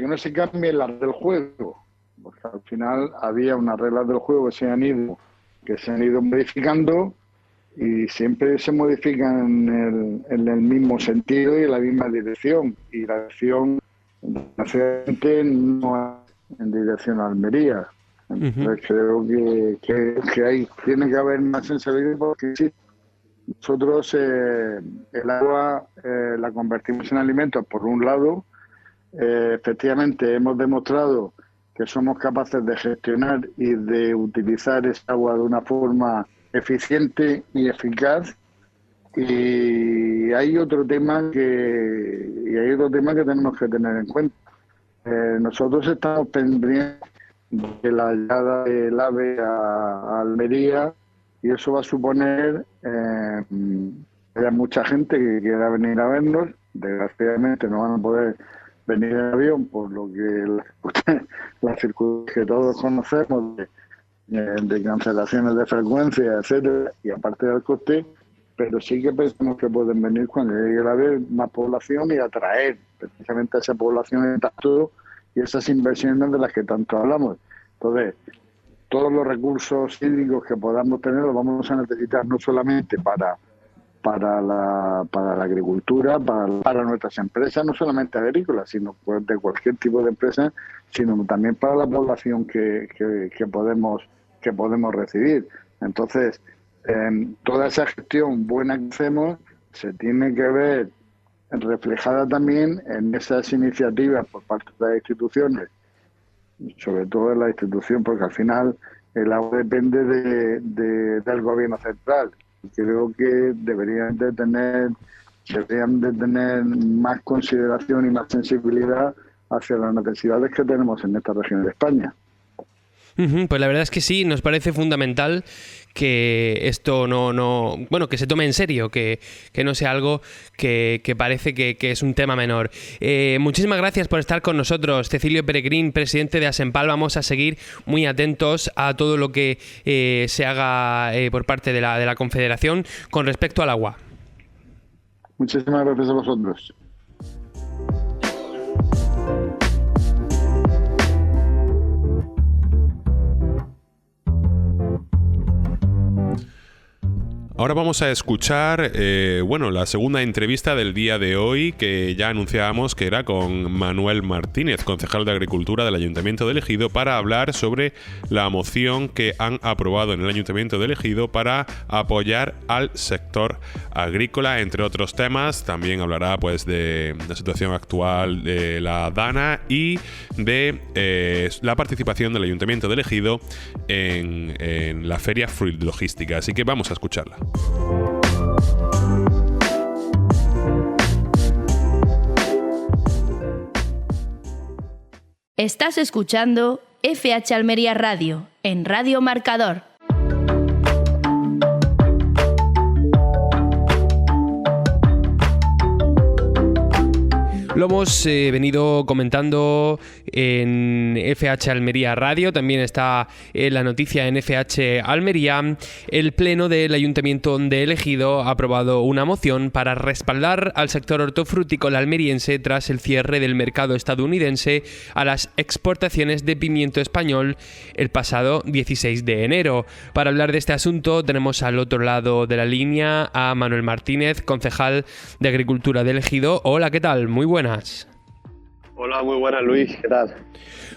no se cambien las reglas del juego, porque al final había unas reglas del juego que se han ido modificando y siempre se modifican en el mismo sentido y en la misma dirección, y la dirección desgraciadamente no es en dirección a Almería. Entonces creo que tiene que haber más sensibilidad, porque sí, nosotros el agua la convertimos en alimentos por un lado. Efectivamente hemos demostrado que somos capaces de gestionar y de utilizar esa agua de una forma eficiente y eficaz. Y hay otro tema que tenemos que tener en cuenta. Nosotros estamos pendientes de la llegada del AVE a Almería, y eso va a suponer que haya mucha gente que quiera venir a vernos. Desgraciadamente no van a poder venir en avión por lo que las circunstancias que todos conocemos de cancelaciones de frecuencia, etcétera, y aparte del coste, pero sí que pensamos que pueden venir cuando llegue a haber más población y atraer precisamente a esa población en tanto y esas inversiones de las que tanto hablamos. Entonces, todos los recursos hídricos que podamos tener los vamos a necesitar no solamente para la agricultura, para nuestras empresas, no solamente agrícolas, sino pues de cualquier tipo de empresa, sino también para la población que podemos recibir. Entonces, toda esa gestión buena que hacemos se tiene que ver reflejada también en esas iniciativas por parte de las instituciones, sobre todo de la institución, porque al final el agua depende del gobierno central. Creo que deberían de tener más consideración y más sensibilidad hacia las necesidades que tenemos en esta región de España. Pues la verdad es que sí, nos parece fundamental que esto que se tome en serio, que no sea algo que parece que es un tema menor. Muchísimas gracias por estar con nosotros, Cecilio Peregrín, presidente de Asempal. Vamos a seguir muy atentos a todo lo que se haga por parte de la Confederación con respecto al agua. Muchísimas gracias a vosotros. Ahora vamos a escuchar la segunda entrevista del día de hoy, que ya anunciábamos que era con Manuel Martínez, concejal de Agricultura del Ayuntamiento de Ejido, para hablar sobre la moción que han aprobado en el Ayuntamiento de Ejido para apoyar al sector agrícola, entre otros temas. También hablará pues de la situación actual de la DANA y de la participación del Ayuntamiento de Ejido en la Feria Fruit Logística. Así que vamos a escucharla. Estás escuchando FH Almería Radio en Radio Marcador. Lo hemos venido comentando en FH Almería Radio, también está la noticia en FH Almería. El Pleno del Ayuntamiento de Ejido ha aprobado una moción para respaldar al sector hortofrutícola almeriense tras el cierre del mercado estadounidense a las exportaciones de pimiento español el pasado 16 de enero. Para hablar de este asunto tenemos al otro lado de la línea a Manuel Martínez, concejal de Agricultura de Ejido. Hola, ¿qué tal? Muy buenas. Hola, muy buenas, Luis, ¿qué tal?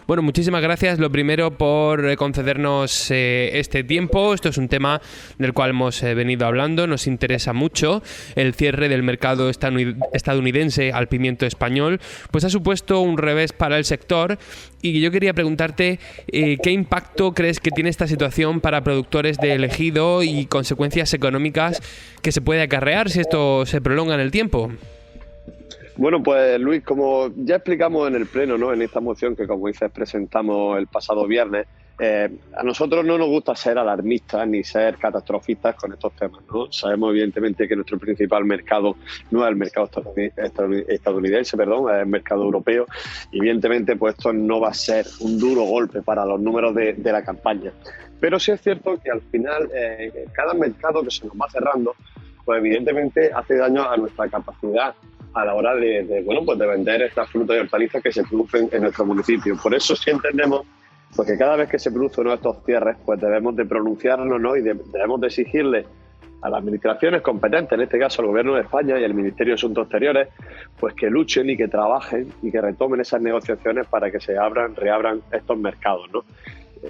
Bueno, muchísimas gracias, lo primero, por concedernos este tiempo. Esto es un tema del cual hemos venido hablando, nos interesa mucho. El cierre del mercado estadounidense al pimiento español pues ha supuesto un revés para el sector, y yo quería preguntarte ¿qué impacto crees que tiene esta situación para productores de Ejido y consecuencias económicas que se puede acarrear si esto se prolonga en el tiempo? Bueno, pues Luis, como ya explicamos en el Pleno, ¿no?, en esta moción que, como dices, presentamos el pasado viernes, a nosotros no nos gusta ser alarmistas ni ser catastrofistas con estos temas, ¿no? Sabemos evidentemente que nuestro principal mercado no es el mercado estadounidense, es el mercado europeo, y evidentemente pues esto no va a ser un duro golpe para los números de la campaña. Pero sí es cierto que al final cada mercado que se nos va cerrando, pues evidentemente hace daño a nuestra capacidad a la hora de vender estas frutas y hortalizas que se producen en nuestro municipio. Por eso sí entendemos pues que cada vez que se producen estos cierres, pues debemos de pronunciarnos, ¿no?, y debemos de exigirle a las administraciones competentes, en este caso al Gobierno de España y al Ministerio de Asuntos Exteriores, pues que luchen y que trabajen y que retomen esas negociaciones para que se reabran estos mercados, ¿no?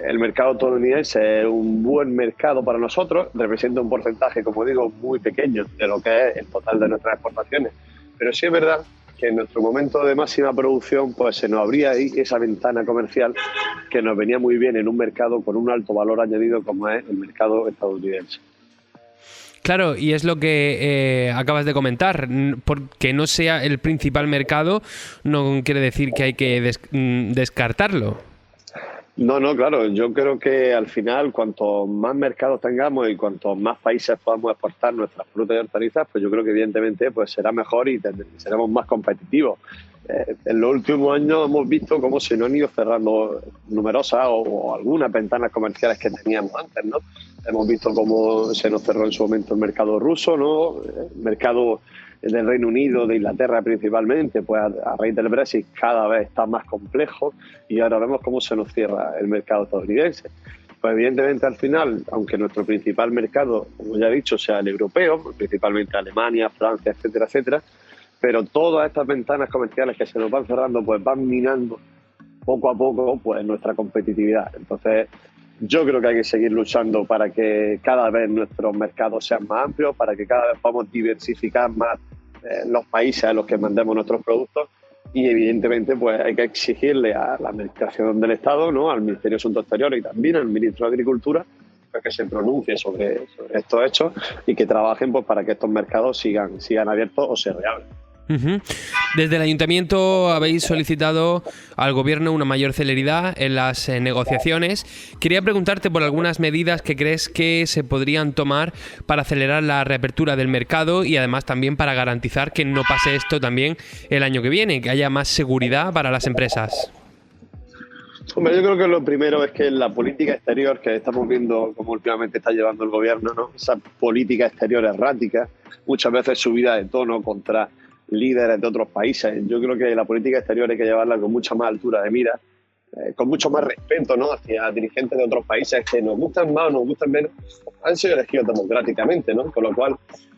El mercado estadounidense es un buen mercado para nosotros, representa un porcentaje, como digo, muy pequeño de lo que es el total de nuestras exportaciones. Pero sí es verdad que en nuestro momento de máxima producción pues se nos abría ahí esa ventana comercial que nos venía muy bien en un mercado con un alto valor añadido como es el mercado estadounidense. Claro, y es lo que acabas de comentar, porque no sea el principal mercado no quiere decir que hay que descartarlo. No, claro, yo creo que al final cuanto más mercados tengamos y cuantos más países podamos exportar nuestras frutas y hortalizas, pues yo creo que evidentemente pues será mejor y seremos más competitivos. En los últimos años hemos visto cómo se nos han ido cerrando numerosas o algunas ventanas comerciales que teníamos antes, ¿no? Hemos visto cómo se nos cerró en su momento el mercado ruso, ¿no? El mercado del Reino Unido, de Inglaterra principalmente, pues a raíz del Brexit cada vez está más complejo y ahora vemos cómo se nos cierra el mercado estadounidense. Pues evidentemente al final, aunque nuestro principal mercado, como ya he dicho, sea el europeo, principalmente Alemania, Francia, etcétera, etcétera, pero todas estas ventanas comerciales que se nos van cerrando pues van minando poco a poco pues nuestra competitividad. Entonces yo creo que hay que seguir luchando para que cada vez nuestros mercados sean más amplios, para que cada vez podamos diversificar más los países a los que mandemos nuestros productos y evidentemente pues hay que exigirle a la Administración del Estado, ¿no? Al Ministerio de Asuntos Exteriores y también al Ministro de Agricultura pues, que se pronuncie sobre estos hechos y que trabajen pues, para que estos mercados sigan abiertos o se reabran. Desde el Ayuntamiento habéis solicitado al Gobierno una mayor celeridad en las negociaciones. Quería preguntarte por algunas medidas que crees que se podrían tomar para acelerar la reapertura del mercado y además también para garantizar que no pase esto también el año que viene, que haya más seguridad para las empresas. Hombre, yo creo que lo primero es que la política exterior que estamos viendo como últimamente está llevando el Gobierno, ¿no? Esa política exterior errática, muchas veces subida de tono contra líderes de otros países. Yo creo que la política exterior hay que llevarla con mucha más altura de mira, con mucho más respeto, ¿no? Hacia dirigentes de otros países que nos gustan más o nos gustan menos, han sido elegidos democráticamente, ¿no? Con lo cual,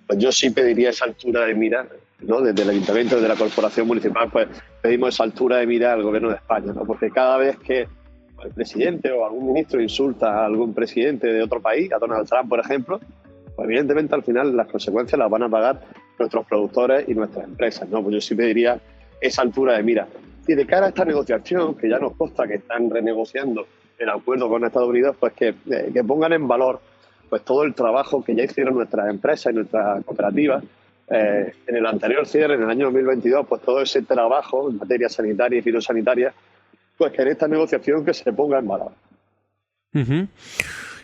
pues yo sí pediría esa altura de mira, ¿no? Desde el Ayuntamiento, desde la Corporación Municipal, pues pedimos esa altura de mira al Gobierno de España, ¿no? Porque cada vez que el presidente o algún ministro insulta a algún presidente de otro país, a Donald Trump, por ejemplo, pues evidentemente al final las consecuencias las van a pagar nuestros productores y nuestras empresas, ¿no? Pues yo sí pediría esa altura de mira. Y de cara a esta negociación, que ya nos consta que están renegociando el acuerdo con Estados Unidos, pues que pongan en valor pues todo el trabajo que ya hicieron nuestras empresas y nuestras cooperativas en el anterior cierre, en el año 2022, pues todo ese trabajo en materia sanitaria y fitosanitaria, pues que en esta negociación que se ponga en valor.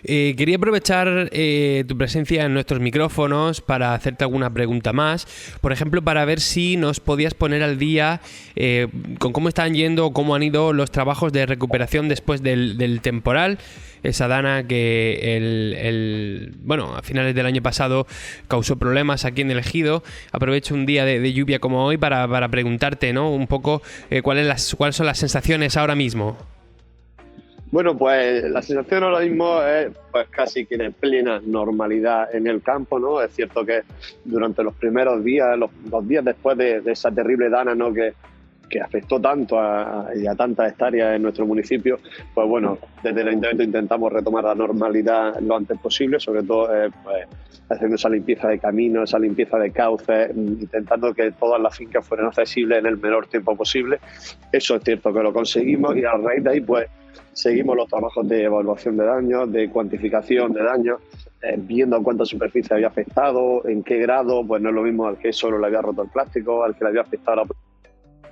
Quería aprovechar tu presencia en nuestros micrófonos para hacerte alguna pregunta más. Por ejemplo, para ver si nos podías poner al día con cómo están yendo o cómo han ido los trabajos de recuperación después del temporal. Esa dana que a finales del año pasado causó problemas aquí en el Ejido. Aprovecho un día de lluvia como hoy para preguntarte, ¿no? Un poco cuáles son las sensaciones ahora mismo. Bueno, pues la sensación ahora mismo es pues casi que de plena normalidad en el campo, ¿no? Es cierto que durante los primeros días, los días después de esa terrible dana, ¿no? que afectó tanto a tantas hectáreas en nuestro municipio, pues bueno, desde el Ayuntamiento intentamos retomar la normalidad lo antes posible, sobre todo pues, haciendo esa limpieza de caminos, esa limpieza de cauces, intentando que todas las fincas fueran accesibles en el menor tiempo posible. Eso es cierto que lo conseguimos y a raíz de ahí pues seguimos los trabajos de evaluación de daños, de cuantificación de daños, viendo cuánta superficie había afectado, en qué grado, pues no es lo mismo al que solo le había roto el plástico, al que le había afectado a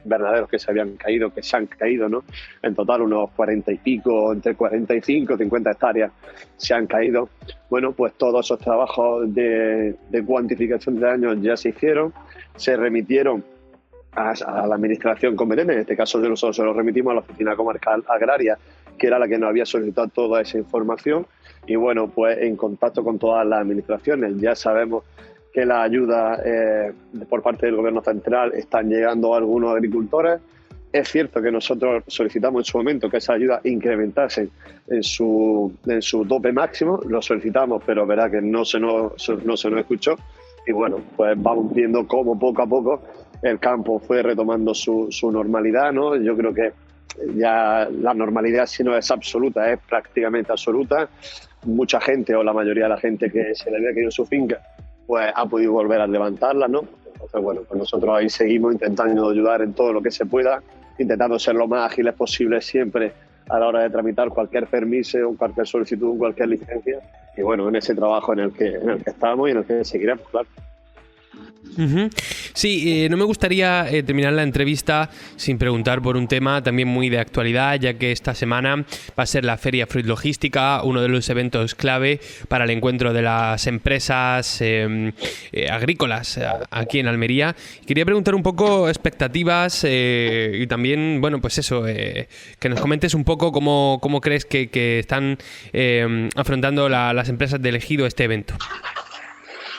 invernaderos que se han caído, ¿no? En total unos 40 y pico, entre 45 y 50 hectáreas se han caído. Bueno, pues todos esos trabajos de cuantificación de daños ya se hicieron, se remitieron a la administración competente, en este caso nosotros se lo remitimos a la Oficina Comarcal Agraria, que era la que nos había solicitado toda esa información y bueno, pues en contacto con todas las administraciones ya sabemos que las ayudas por parte del Gobierno central están llegando a algunos agricultores. Es cierto que nosotros solicitamos en su momento que esas ayudas incrementasen en su tope máximo, lo solicitamos, pero verá que no se nos escuchó y bueno, pues vamos viendo cómo poco a poco el campo fue retomando su normalidad, ¿no? Yo creo que ya la normalidad, si no es absoluta, es prácticamente absoluta. Mucha gente o la mayoría de la gente que se le había caído su finca, pues ha podido volver a levantarla, ¿no? Entonces, bueno, pues nosotros ahí seguimos intentando ayudar en todo lo que se pueda, intentando ser lo más ágiles posible siempre a la hora de tramitar cualquier permiso, cualquier solicitud, cualquier licencia. Y bueno, en ese trabajo en el que estamos y en el que seguiremos, claro. Uh-huh. Sí, no me gustaría terminar la entrevista sin preguntar por un tema también muy de actualidad, ya que esta semana va a ser la Feria Fruit Logística, uno de los eventos clave para el encuentro de las empresas agrícolas aquí en Almería. Quería preguntar un poco expectativas y también, bueno, pues eso, que nos comentes un poco cómo crees que están afrontando las empresas de Ejido este evento.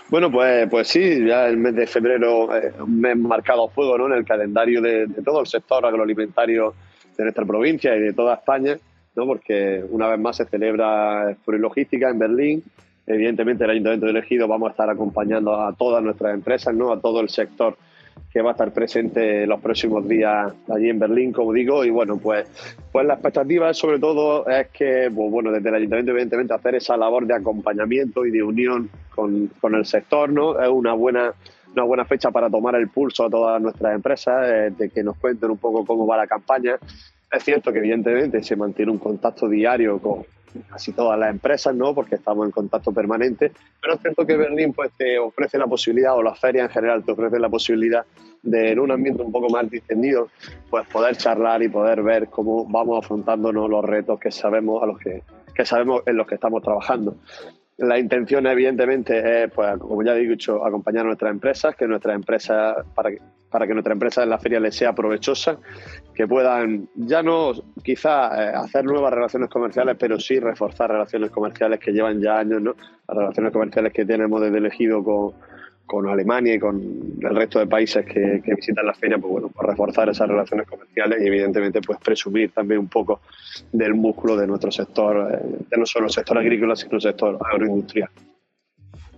Bueno, pues sí, ya el mes de febrero es un mes marcado a fuego, ¿no?, en el calendario de todo el sector agroalimentario de nuestra provincia y de toda España, ¿no?, porque una vez más se celebra Fruit Logística en Berlín. Evidentemente, el Ayuntamiento de Ejido vamos a estar acompañando a todas nuestras empresas, ¿no?, a todo el sector que va a estar presente los próximos días allí en Berlín, como digo. Y bueno, pues la expectativa sobre todo es que, pues bueno, desde el Ayuntamiento, evidentemente, hacer esa labor de acompañamiento y de unión con el sector, ¿no? Es una buena fecha para tomar el pulso a todas nuestras empresas, de que nos cuenten un poco cómo va la campaña. Es cierto que evidentemente se mantiene un contacto diario con casi todas las empresas, ¿no?, porque estamos en contacto permanente, pero es cierto que Berlín pues te ofrece la posibilidad, o las ferias en general te ofrecen la posibilidad de, en un ambiente un poco más distendido, pues poder charlar y poder ver cómo vamos afrontándonos los retos que sabemos en los que estamos trabajando. La intención, evidentemente, es, pues, como ya he dicho, acompañar a nuestras empresas, que nuestras empresas, para que nuestra empresa en la feria les sea provechosa, que puedan ya no quizá hacer nuevas relaciones comerciales, pero sí reforzar relaciones comerciales que llevan ya años, ¿no? Las relaciones comerciales que tenemos desde Ejido con Alemania y con el resto de países que visitan la feria, pues bueno, pues reforzar esas relaciones comerciales y evidentemente pues presumir también un poco del músculo de nuestro sector, de no solo el sector agrícola, sino el sector agroindustrial.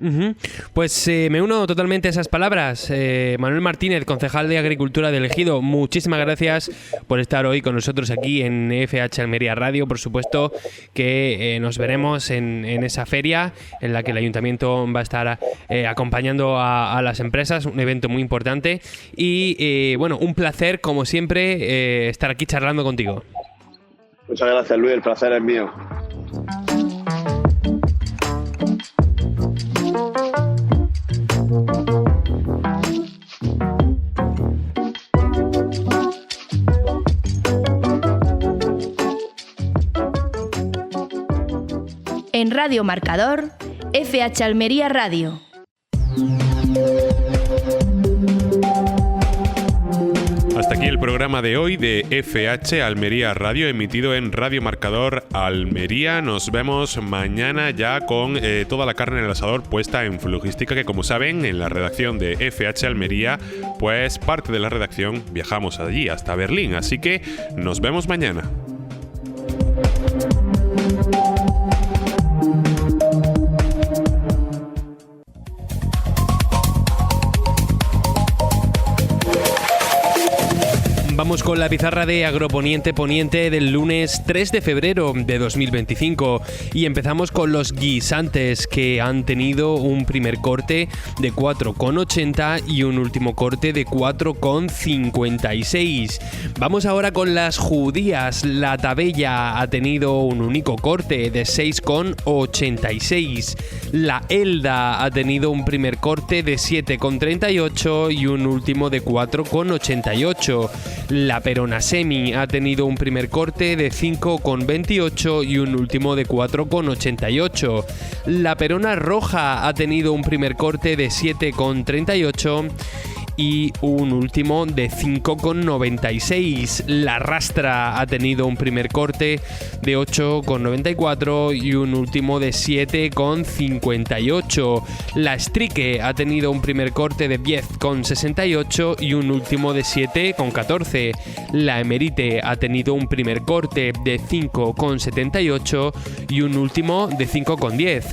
Uh-huh. Pues me uno totalmente a esas palabras. Manuel Martínez, concejal de Agricultura del Ejido, muchísimas gracias por estar hoy con nosotros aquí en FH Almería Radio. Por supuesto que nos veremos en esa feria en la que el Ayuntamiento va a estar acompañando a las empresas, un evento muy importante y bueno, un placer como siempre estar aquí charlando contigo. Muchas gracias, Luis, el placer es mío. En Radio Marcador, FH Almería Radio. Hasta aquí el programa de hoy de FH Almería Radio, emitido en Radio Marcador Almería. Nos vemos mañana ya con toda la carne en el asador puesta en Fruit Logística, que como saben, en la redacción de FH Almería, pues parte de la redacción viajamos allí hasta Berlín. Así que nos vemos mañana. Vamos con la pizarra de Agroponiente Poniente del lunes 3 de febrero de 2025 y empezamos con los guisantes, que han tenido un primer corte de 4,80 y un último corte de 4,56. Vamos ahora con las judías. La tabella ha tenido un único corte de 6,86. La elda ha tenido un primer corte de 7,38 y un último de 4,88. La perona semi ha tenido un primer corte de 5,28 y un último de 4,88. La perona roja ha tenido un primer corte de 7,38 y un último de 5,96. La rastra ha tenido un primer corte de 8,94 y un último de 7,58. La estrique ha tenido un primer corte de 10,68 y un último de 7,14. La emerite ha tenido un primer corte de 5,78 y un último de 5,10.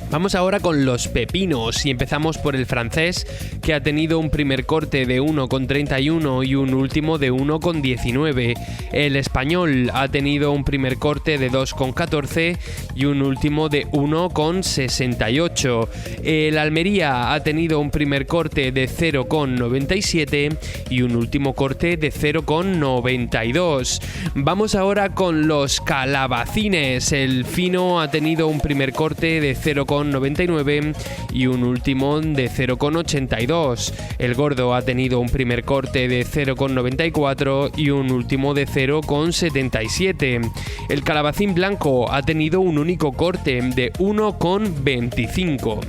Vamos ahora con los pepinos y empezamos por el francés, que ha tenido un primer corte de 1,31 y un último de 1,19. El español ha tenido un primer corte de 2,14 y un último de 1,68. El Almería ha tenido un primer corte de 0,97 y un último corte de 0,92. Vamos ahora con los calabacines. El fino ha tenido un primer corte de 0,99 y un último de 0,82. El gordo ha tenido un primer corte de 0,94 y un último de 0,77. El calabacín blanco ha tenido un único corte de 1,25.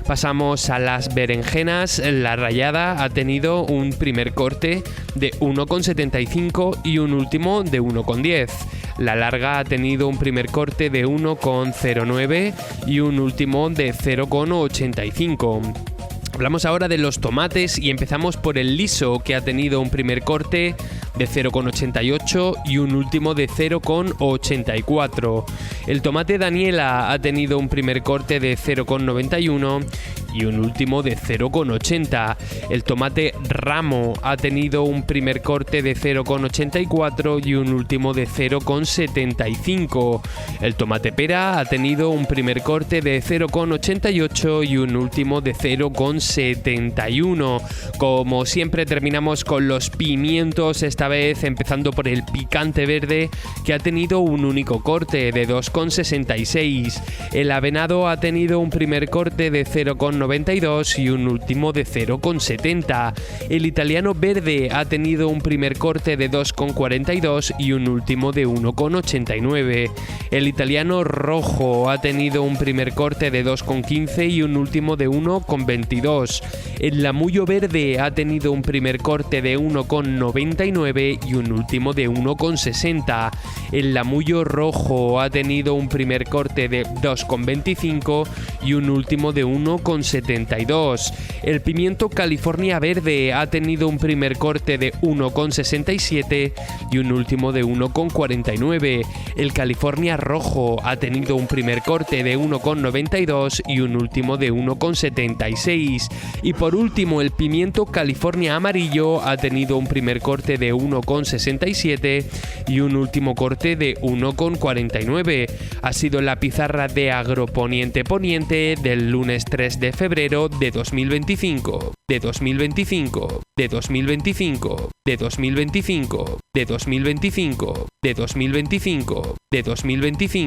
Pasamos a las berenjenas. La rallada ha tenido un primer corte de 1,75 y un último de 1,10. La larga ha tenido un primer corte de 1,09 y un último de 0,85. Hablamos ahora de los tomates y empezamos por el liso, que ha tenido un primer corte de 0,88 y un último de 0,84. El tomate Daniela ha tenido un primer corte de 0,91 y un último de 0,80. El tomate Ramo ha tenido un primer corte de 0,84 y un último de 0,75. El tomate Pera ha tenido un primer corte de 0,88 y un último de 0,71. Como siempre terminamos con los pimientos, esta vez empezando por el picante verde, que ha tenido un único corte de 2,66. El avenado ha tenido un primer corte de 0,92 y un último de 0,70. El italiano verde ha tenido un primer corte de 2,42 y un último de 1,89. El italiano rojo ha tenido un primer corte de 2,15 y un último de 1,22. El lamullo verde ha tenido un primer corte de 1,99 y un último de 1,60. El lamullo rojo ha tenido un primer corte de 2,25 y un último de 1,72. El pimiento California verde ha tenido un primer corte de 1,67 y un último de 1,49. El California rojo ha tenido un primer corte de 1,92 y un último de 1,76. Y por último, el pimiento California amarillo ha tenido un primer corte de 1,67 y un último corte de 1,49. Ha sido la pizarra de Agroponiente Poniente del lunes 3 de febrero de 2025. De 2025. De 2025. De 2025. De 2025. De 2025. De 2025.